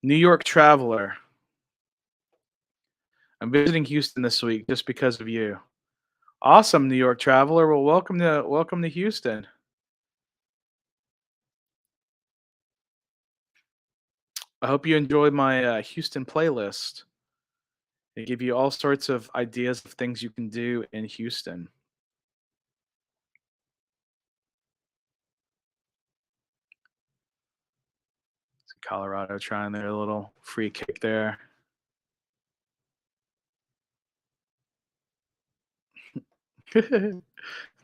New York Traveler. I'm visiting Houston this week just because of you. Awesome, New York Traveler. Well, welcome to Houston. I hope you enjoyed my Houston playlist. They give you all sorts of ideas of things you can do in Houston. Colorado trying their little free kick there.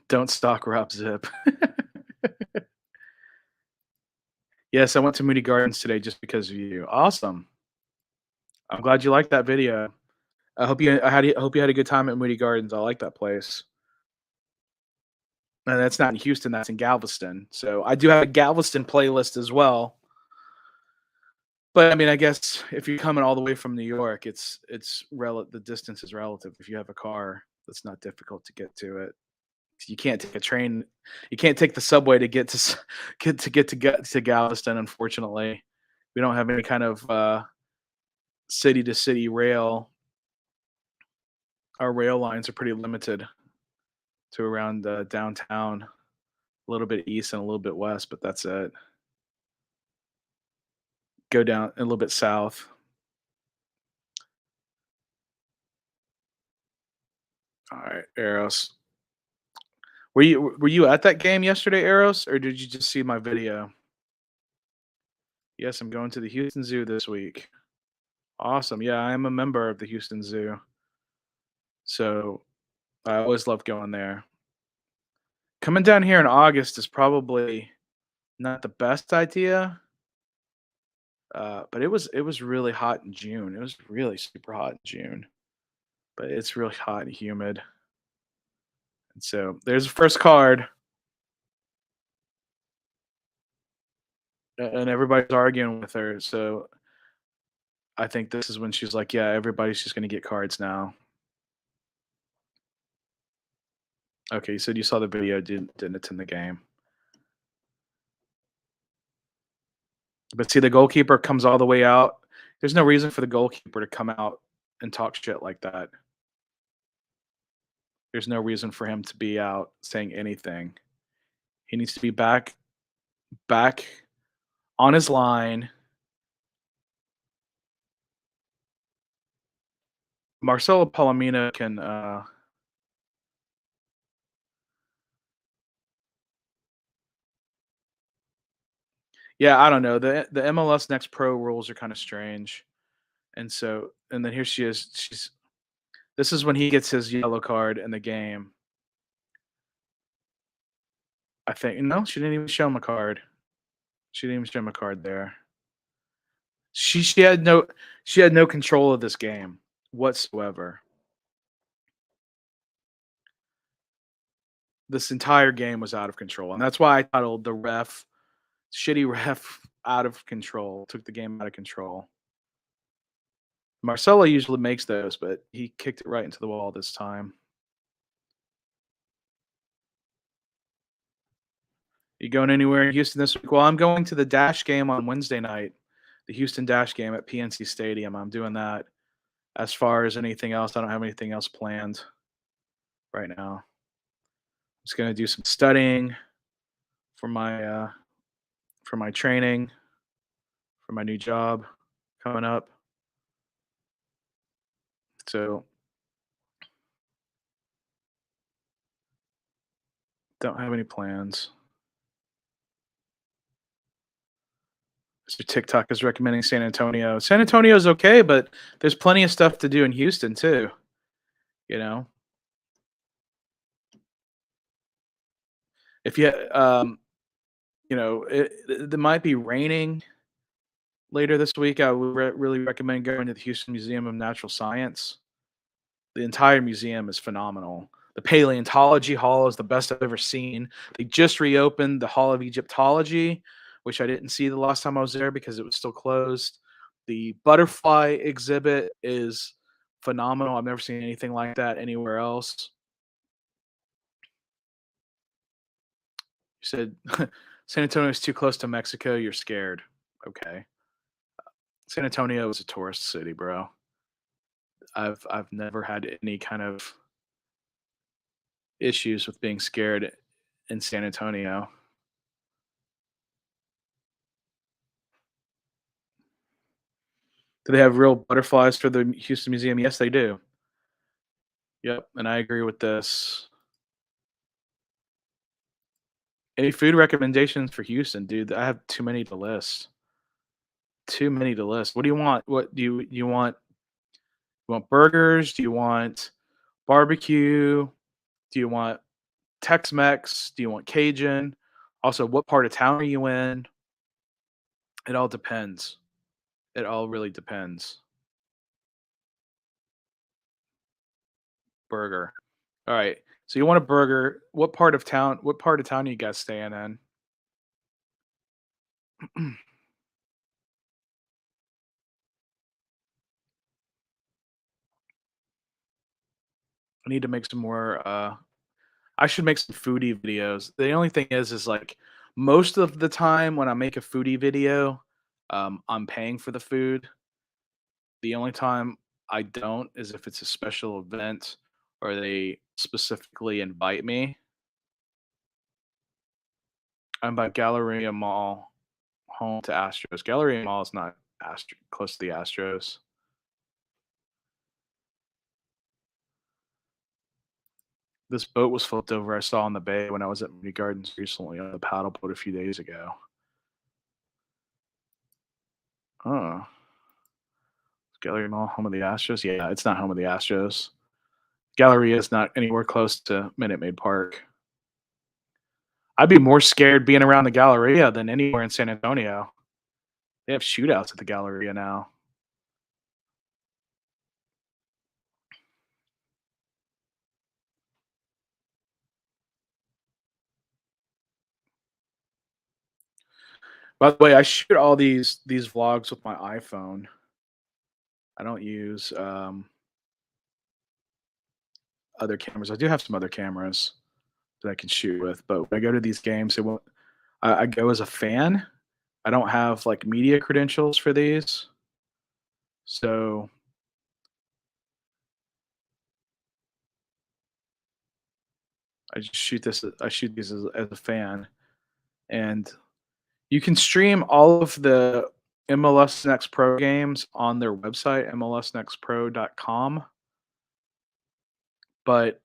Don't stalk Rob Zip. Yes, I went to Moody Gardens today just because of you. Awesome. I'm glad you liked that video. I hope you had a good time at Moody Gardens. I like that place. And that's not in Houston, that's in Galveston. So I do have a Galveston playlist as well. But I mean, I guess if you're coming all the way from New York, the distance is relative. If you have a car, it's not difficult to get to it. You can't take a train. You can't take the subway to get to get to Galveston. Unfortunately, we don't have any kind of city to city rail. Our rail lines are pretty limited to around downtown, a little bit east and a little bit west, but that's it. Go down a little bit south. All right, Eros. Were you at that game yesterday, Eros, or did you just see my video? Yes, I'm going to the Houston Zoo this week. Awesome. Yeah, I am a member of the Houston Zoo. So I always love going there. Coming down here in August is probably not the best idea, but it was really hot in June. It was really super hot in June, but it's really hot and humid. And so there's the first card, and everybody's arguing with her. So I think this is when she's like, "Yeah, everybody's just going to get cards now." Okay, you said you saw the video, didn't attend the game. But see, the goalkeeper comes all the way out. There's no reason for the goalkeeper to come out and talk shit like that. There's no reason for him to be out saying anything. He needs to be back on his line. Marcelo Palomino can yeah, I don't know. The MLS Next Pro rules are kind of strange. And then here she is. This is when he gets his yellow card in the game. I think no, she didn't even show him a card. She didn't even show him a card there. She had no control of this game whatsoever. This entire game was out of control, and that's why I titled the shitty ref out of control, took the game out of control. Marcelo usually makes those, but he kicked it right into the wall this time. You going anywhere in Houston this week? Well, I'm going to the Dash game on Wednesday night, the Houston Dash game at PNC Stadium. I'm doing that. As far as anything else, I don't have anything else planned right now. Just gonna do some studying for my training for my new job coming up. So don't have any plans. Mr. TikTok is recommending San Antonio. San Antonio is okay, but there's plenty of stuff to do in Houston too. You know, if you it might be raining later this week. I would really recommend going to the Houston Museum of Natural Science. The entire museum is phenomenal. The paleontology hall is the best I've ever seen. They just reopened the Hall of Egyptology, which I didn't see the last time I was there because it was still closed. The butterfly exhibit is phenomenal. I've never seen anything like that anywhere else. You said San Antonio is too close to Mexico. You're scared. Okay. San Antonio is a tourist city, bro. I've never had any kind of issues with being scared in San Antonio. Do they have real butterflies for the Houston Museum? Yes, they do. Yep, and I agree with this. Any food recommendations for Houston, dude? I have too many to list. too many to list. What do you want? What do you want? You want burgers? Do you want barbecue? Do you want Tex-Mex? Do you want Cajun? Also, what part of town are you in? It all depends. It all really depends. Burger. All right. So you want a burger. What part of town are you guys staying in? I need to make some more I should make some foodie videos. The only thing is like most of the time when I make a foodie video, I'm paying for the food. The only time I don't is if it's a special event or they specifically invite me. I'm by Galleria Mall, home to Astros. Galleria Mall is not close to the Astros. This boat was flipped over. I saw on the bay when I was at Mini Gardens recently on the paddle boat a few days ago. Oh, Galleria Mall, home of the Astros? Yeah, it's not home of the Astros. Galleria is not anywhere close to Minute Maid Park. I'd be more scared being around the Galleria than anywhere in San Antonio. They have shootouts at the Galleria now. By the way, I shoot all these vlogs with my iPhone. I don't use other cameras. I do have some other cameras that I can shoot with, but when I go to these games, it won't. I go as a fan. I don't have like media credentials for these, so I just shoot this. I shoot these as a fan, and you can stream all of the MLS Next Pro games on their website, mlsnextpro.com. But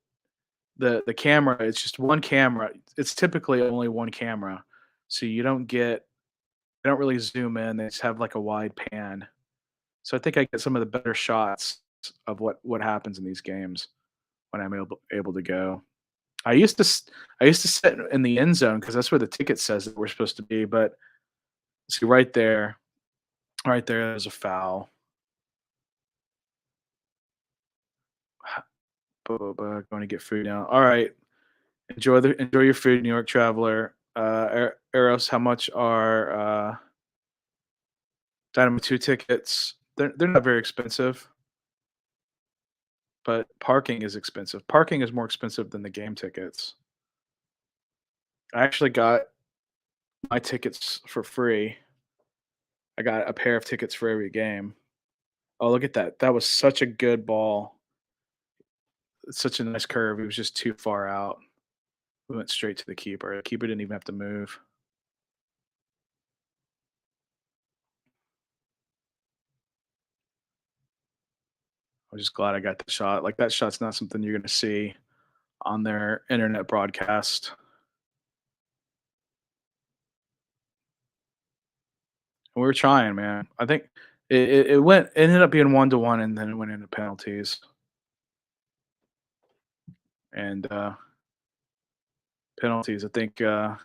the camera, it's just one camera. It's typically only one camera, so they don't really zoom in. They just have like a wide pan. So I think I get some of the better shots of what happens in these games when I'm able to go. I used to I used to sit in the end zone because that's where the ticket says that we're supposed to be. But see right there, there's a foul. Going to get food now. All right, enjoy your food, New York traveler. Eros, how much are Dynamo 2 tickets? They're not very expensive, but parking is expensive. Parking is more expensive than the game tickets. I actually got my tickets for free. I got a pair of tickets for every game. Oh, look at that. That was such a good ball. It's such a nice curve. It was just too far out. We went straight to the keeper. The keeper didn't even have to move. I was just glad I got the shot. Like that shot's not something you're gonna see on their internet broadcast. We were trying, man. I think it ended up being 1-1, and then it went into penalties. And penalties, I think. Oh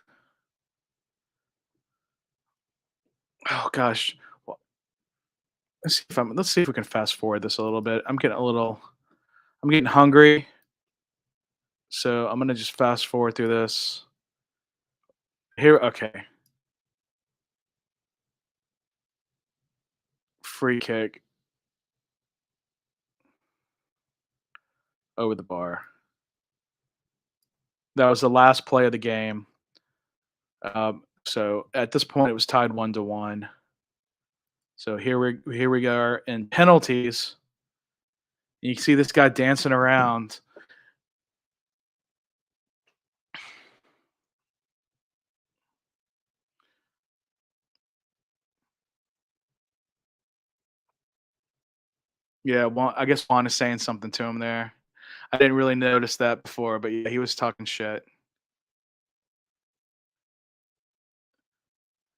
gosh, well, let's see if we can fast forward this a little bit. I'm getting hungry, so I'm gonna just fast forward through this. Here, okay, free kick over the bar. That was the last play of the game. So at this point, it was tied 1-1. So here we are in penalties. You see this guy dancing around. Yeah, I guess Juan is saying something to him there. I didn't really notice that before, but yeah, he was talking shit.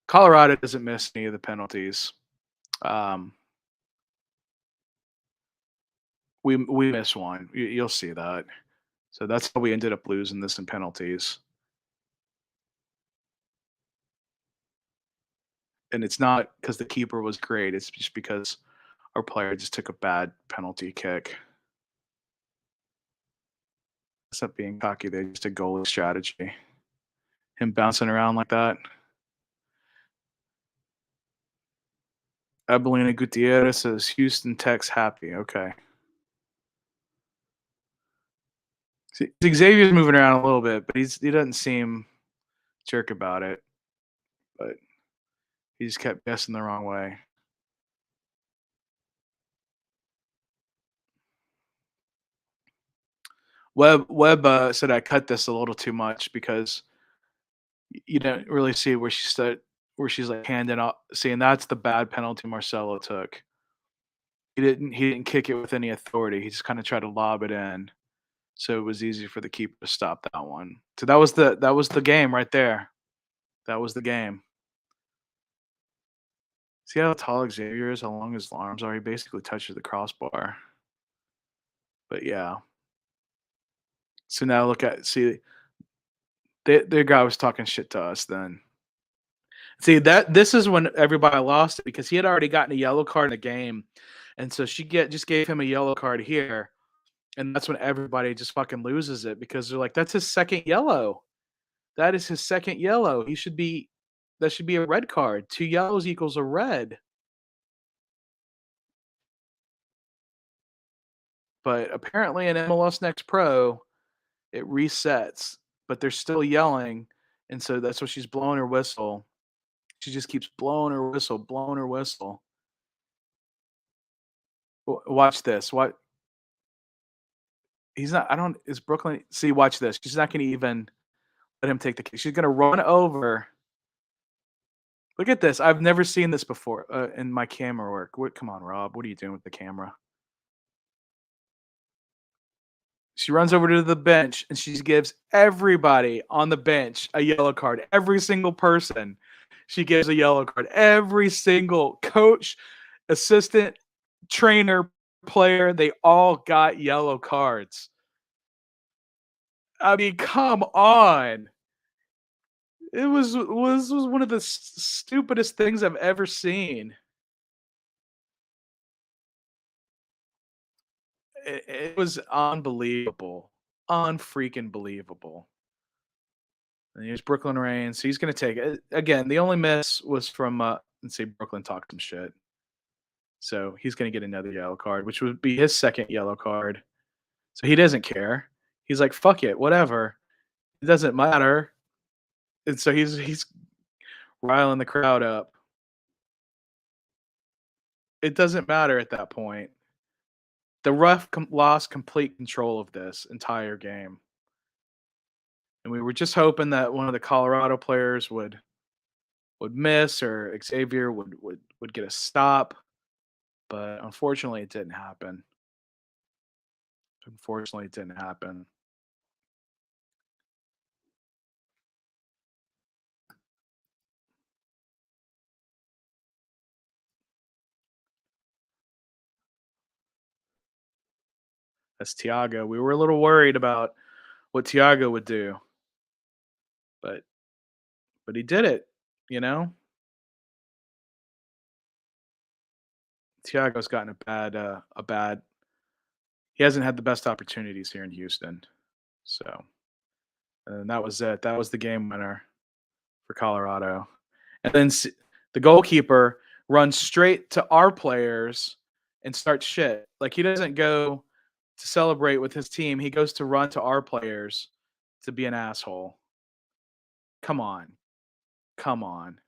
Colorado doesn't miss any of the penalties. Um, we missed one. You'll see that. So that's how we ended up losing this in penalties. And it's not because the keeper was great. It's just because our player just took a bad penalty kick. It's not being cocky. They just a goalie strategy. Him bouncing around like that. Abelina Gutierrez says Houston Tech's happy. Okay. See, Xavier's moving around a little bit, but he doesn't seem jerk about it. But he just kept guessing the wrong way. Webb said I cut this a little too much because you don't really see where where she's like handing off. Seeing that's the bad penalty Marcelo took. He didn't kick it with any authority. He just kind of tried to lob it in, so it was easy for the keeper to stop that one. So that was the game right there. That was the game. See how tall Xavier is, how long his arms are. He basically touches the crossbar. But yeah. So now look at see the guy was talking shit to us then. See that this is when everybody lost it because he had already gotten a yellow card in the game. And so she get just gave him a yellow card here. And that's when everybody just fucking loses it because they're like, that's his second yellow. That is his second yellow. That should be a red card. Two yellows equals a red. But apparently in MLS Next Pro, it resets, but they're still yelling. And so that's what she's blowing her whistle. She just keeps blowing her whistle, blowing her whistle. Watch this. What he's not. I don't. Is Brooklyn? See, watch this. She's not going to even let him take the kick. She's going to run over. Look at this. I've never seen this before in my camera work. What? Come on, Rob. What are you doing with the camera? She runs over to the bench and she gives everybody on the bench a yellow card. Every single person, she gives a yellow card. Every single coach, assistant, trainer, player, they all got yellow cards. I mean, come on. It was one of the stupidest things I've ever seen. It was unbelievable, unfreaking believable. And here's Brooklyn Reigns. He's going to take it again. The only miss was from let's see, Brooklyn talked some shit, so he's going to get another yellow card, which would be his second yellow card. So he doesn't care. He's like, fuck it, whatever. It doesn't matter. And so he's riling the crowd up. It doesn't matter at that point. The ref lost complete control of this entire game, and we were just hoping that one of the Colorado players would miss or Xavier would get a stop, but unfortunately, it didn't happen. Unfortunately, it didn't happen. That's Tiago. We were a little worried about what Tiago would do, but he did it. You know, Tiago's gotten a bad. He hasn't had the best opportunities here in Houston, so and that was it. That was the game winner for Colorado, and then the goalkeeper runs straight to our players and starts shit. Like he doesn't go to celebrate with his team. He goes to run to our players to be an asshole. Come on. Come on.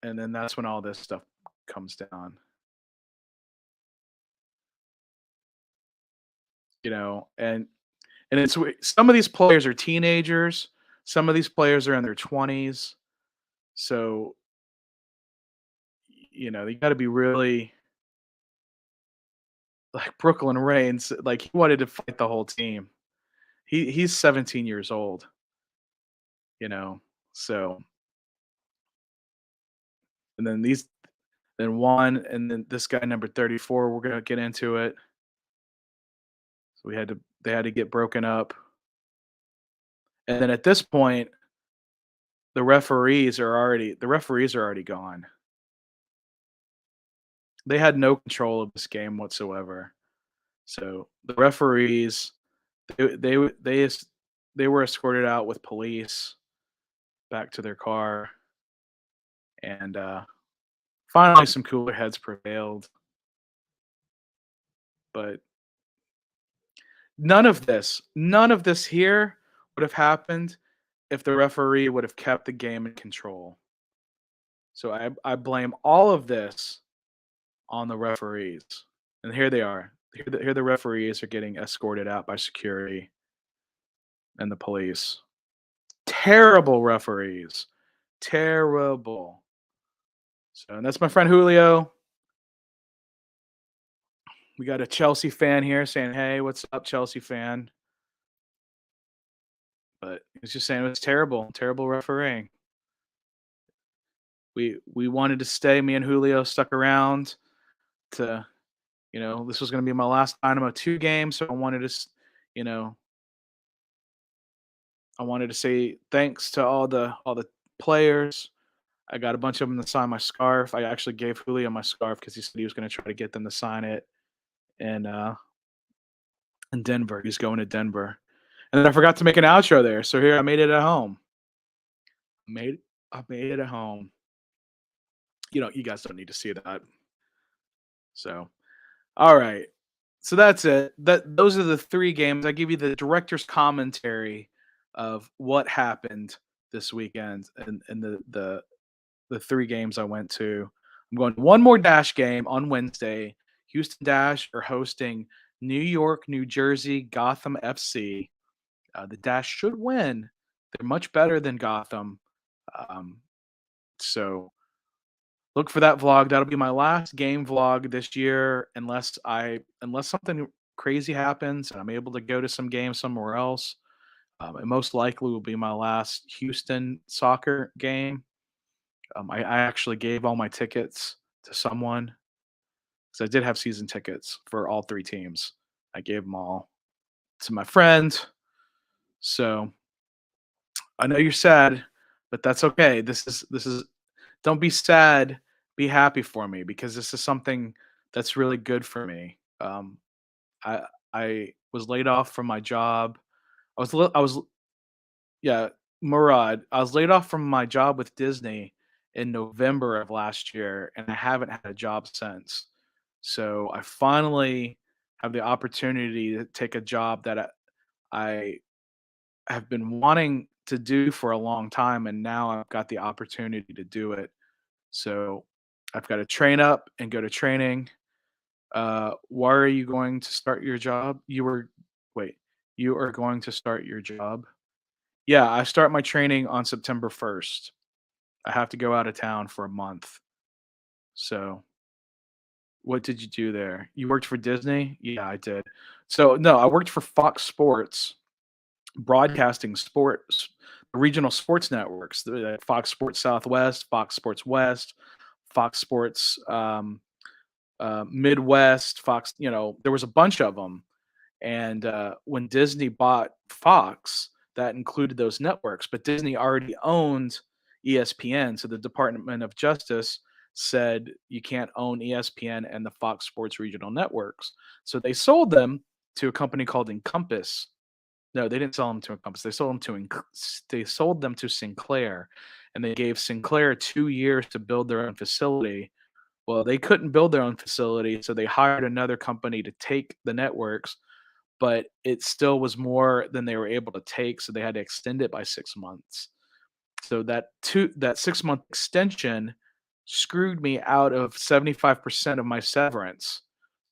And then that's when all this stuff comes down. You know, and it's some of these players are teenagers, some of these players are in their 20s. So, you know, you got to be really like Brooklyn Reigns, like he wanted to fight the whole team. He's 17 years old, you know. So, and then these then one, and then this guy number 34. We're gonna get into it. So we had to they had to get broken up, and then at this point, the referees are already gone. They had no control of this game whatsoever. So the referees, they they w- they es- they were escorted out with police back to their car, and finally some cooler heads prevailed. But none of this here would have happened if the referee would have kept the game in control. So I blame all of this on the referees. And here they are. Here the referees are getting escorted out by security and the police. Terrible referees. Terrible. So, and that's my friend Julio. We got a Chelsea fan here saying, "Hey, what's up, Chelsea fan?" But he's just saying it's terrible, terrible refereeing. We wanted to stay. Me and Julio stuck around to, this was going to be my last Dynamo 2 game, so you know, I wanted to say thanks to all the players. I got a bunch of them to sign my scarf. I actually gave Julio my scarf because he said he was going to try to get them to sign it. And in Denver, he's going to Denver. And then I forgot to make an outro there, so here I made it at home. Made I made it at home. You guys don't need to see that. So, all right. So that's it. Those are the 3 games. I give you the director's commentary of what happened this weekend and the 3 games I went to. I'm going to one more Dash game on Wednesday. Houston Dash are hosting New York, New Jersey, Gotham FC. The Dash should win. They're much better than Gotham. Um, so look for that vlog. That'll be my last game vlog this year, unless something crazy happens and I'm able to go to some games somewhere else. It most likely will be my last Houston soccer game. I actually gave all my tickets to someone because I did have season tickets for all 3 teams. I gave them all to my friend. So I know you're sad, but that's okay. This is don't be sad, be happy for me because this is something that's really good for me. I I was laid off from my job. I was Yeah, Murad. I was laid off from my job with Disney in November of last year, and I haven't had a job since. So I finally have the opportunity to take a job that I have been wanting to do for a long time, and now I've got the opportunity to do it. So I've got to train up and go to training. Why are you going to start your job? Wait, you are going to start your job? Yeah, I start my training on September 1st. I have to go out of town for a month. So, what did you do there? You worked for Disney? Yeah, I did. So, no, I worked for Fox Sports, broadcasting sports, regional sports networks, Fox Sports Southwest, Fox Sports West, Fox Sports Midwest, Fox. There was a bunch of them. And when Disney bought Fox, that included those networks, but Disney already owned ESPN. So the Department of Justice said you can't own ESPN and the Fox Sports regional networks. So they sold them to a company called Encompass. No, they didn't sell them to Encompass. They sold them to Sinclair, and they gave Sinclair 2 years to build their own facility. Well, they couldn't build their own facility, so they hired another company to take the networks, but it still was more than they were able to take, so they had to extend it by 6 months. So that 6-month extension screwed me out of 75% of my severance.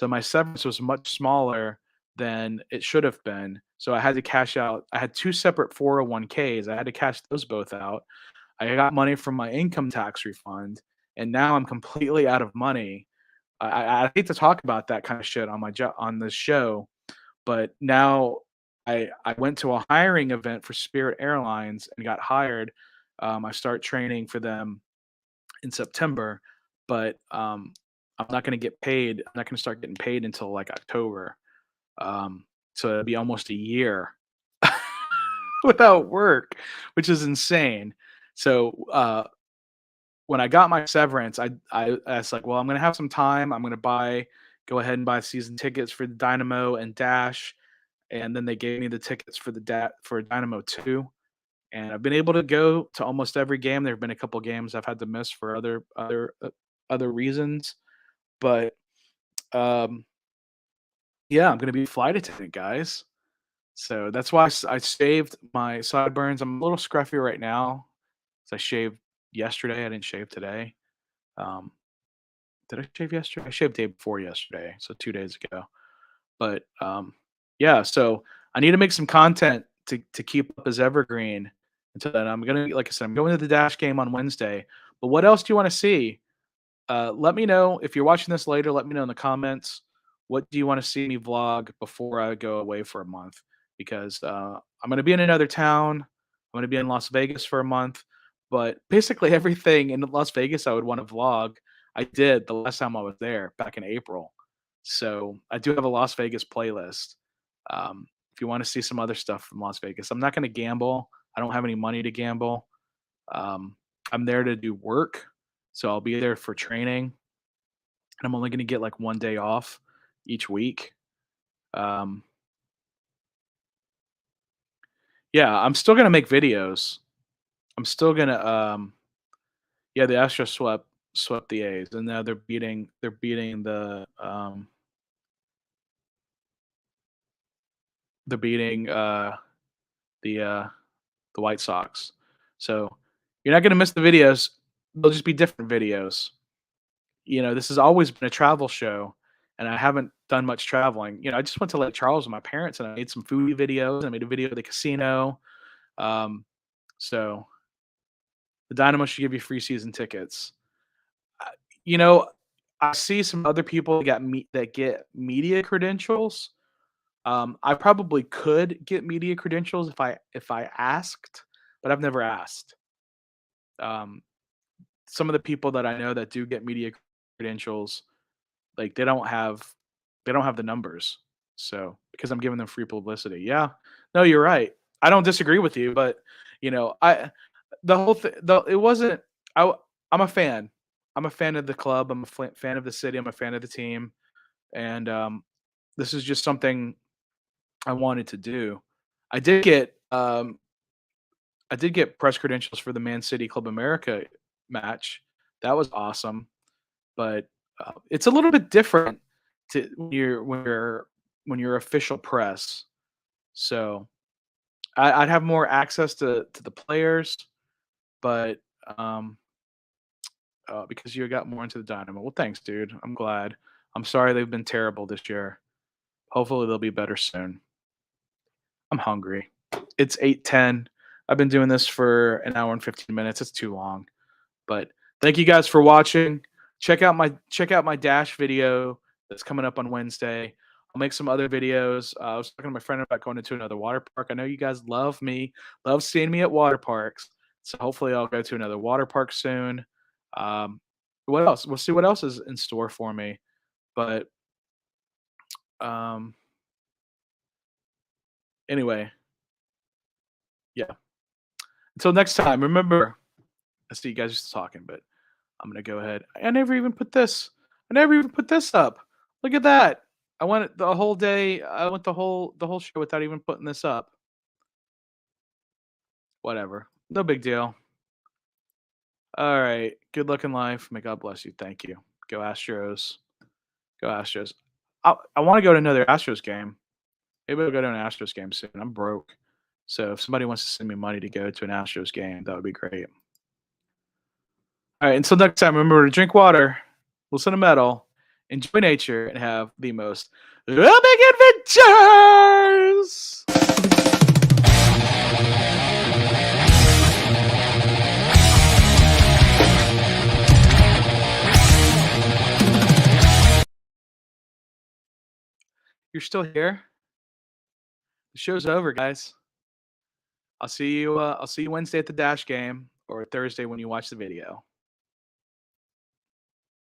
So my severance was much smaller than it should have been. So I had to cash out. I had 2 separate 401ks. I had to cash those both out. I got money from my income tax refund, and now I'm completely out of money. I hate to talk about that kind of shit on on this show, but now I went to a hiring event for Spirit Airlines and got hired. I start training for them in September, but I'm not going to get paid. I'm not going to start getting paid until like October. Um, so it'll be almost a year without work, which is insane. So when I got my severance, I was like, well, I'm gonna have some time. I'm gonna go ahead and buy season tickets for the Dynamo and Dash, and then they gave me the tickets for for Dynamo 2, and I've been able to go to almost every game. There have been a couple games I've had to miss for other reasons, but um, yeah, I'm gonna be a flight attendant, guys. So that's why I saved my sideburns. I'm a little scruffy right now. So I shaved yesterday. I didn't shave today. Um, did I shave yesterday? I shaved day before yesterday, so 2 days ago. But yeah, so I need to make some content to keep up as evergreen until then. I'm gonna, like I said, I'm going to the Dash game on Wednesday. But what else do you want to see? Let me know if you're watching this later. Let me know in the comments. What do you want to see me vlog before I go away for a month? Because I'm going to be in another town. I'm going to be in Las Vegas for a month. But basically, everything in Las Vegas I would want to vlog, I did the last time I was there back in April. So I do have a Las Vegas playlist. If you want to see some other stuff from Las Vegas, I'm not going to gamble. I don't have any money to gamble. Um, I'm there to do work, so I'll be there for training, and I'm only going to get like 1 day off each week. Um, yeah, I'm still going to make videos. I'm still going to yeah, the Astros swept the A's, and now they're beating they're beating the uh the White Sox. So you're not going to miss the videos. They'll just be different videos. This has always been a travel show, and I haven't done much traveling. I just went to Lake Charles with my parents, and I made some foodie videos. I made a video of the casino. Um, so the Dynamo should give you free season tickets. I- You know, I see some other people that get media credentials. I probably could get media credentials if I asked, but I've never asked. Um, some of the people that I know that do get media credentials, like, they don't have the numbers. So, because I'm giving them free publicity. Yeah. No, you're right. I don't disagree with you, but, I the whole thing, it wasn't I w I'm a fan. I'm a fan of the club. I'm a fan of the city. I'm a fan of the team, and, this is just something I wanted to do. I did get, I did get press credentials for the Man City Club America match. That was awesome. But it's a little bit different to when you're official press. So I'd have more access to the players, but because you got more into the Dynamo. Well, thanks, dude. I'm glad. I'm sorry they've been terrible this year. Hopefully they'll be better soon. I'm hungry. It's 8:10. I've been doing this for an hour and 15 minutes. It's too long. But thank you guys for watching. Check out my Dash video that's coming up on Wednesday. I'll make some other videos. I was talking to my friend about going into another water park. I know you guys love seeing me at water parks. So hopefully I'll go to another water park soon. Um, what else? We'll see what else is in store for me. But um, anyway, yeah. Until next time, remember, I see you guys just talking, but I'm gonna go ahead. I never even put this. I never even put this up. Look at that. I went the whole day. I went the whole show without even putting this up. Whatever. No big deal. All right. Good luck in life. May God bless you. Thank you. Go Astros. Go Astros. I want to go to another Astros game. Maybe I'll go to an Astros game soon. I'm broke. So if somebody wants to send me money to go to an Astros game, that would be great. All right. Until next time, remember to drink water, listen to metal, enjoy nature, and have the most epic adventures. You're still here? The show's over, guys. I'll see you Wednesday at the Dash game or Thursday when you watch the video.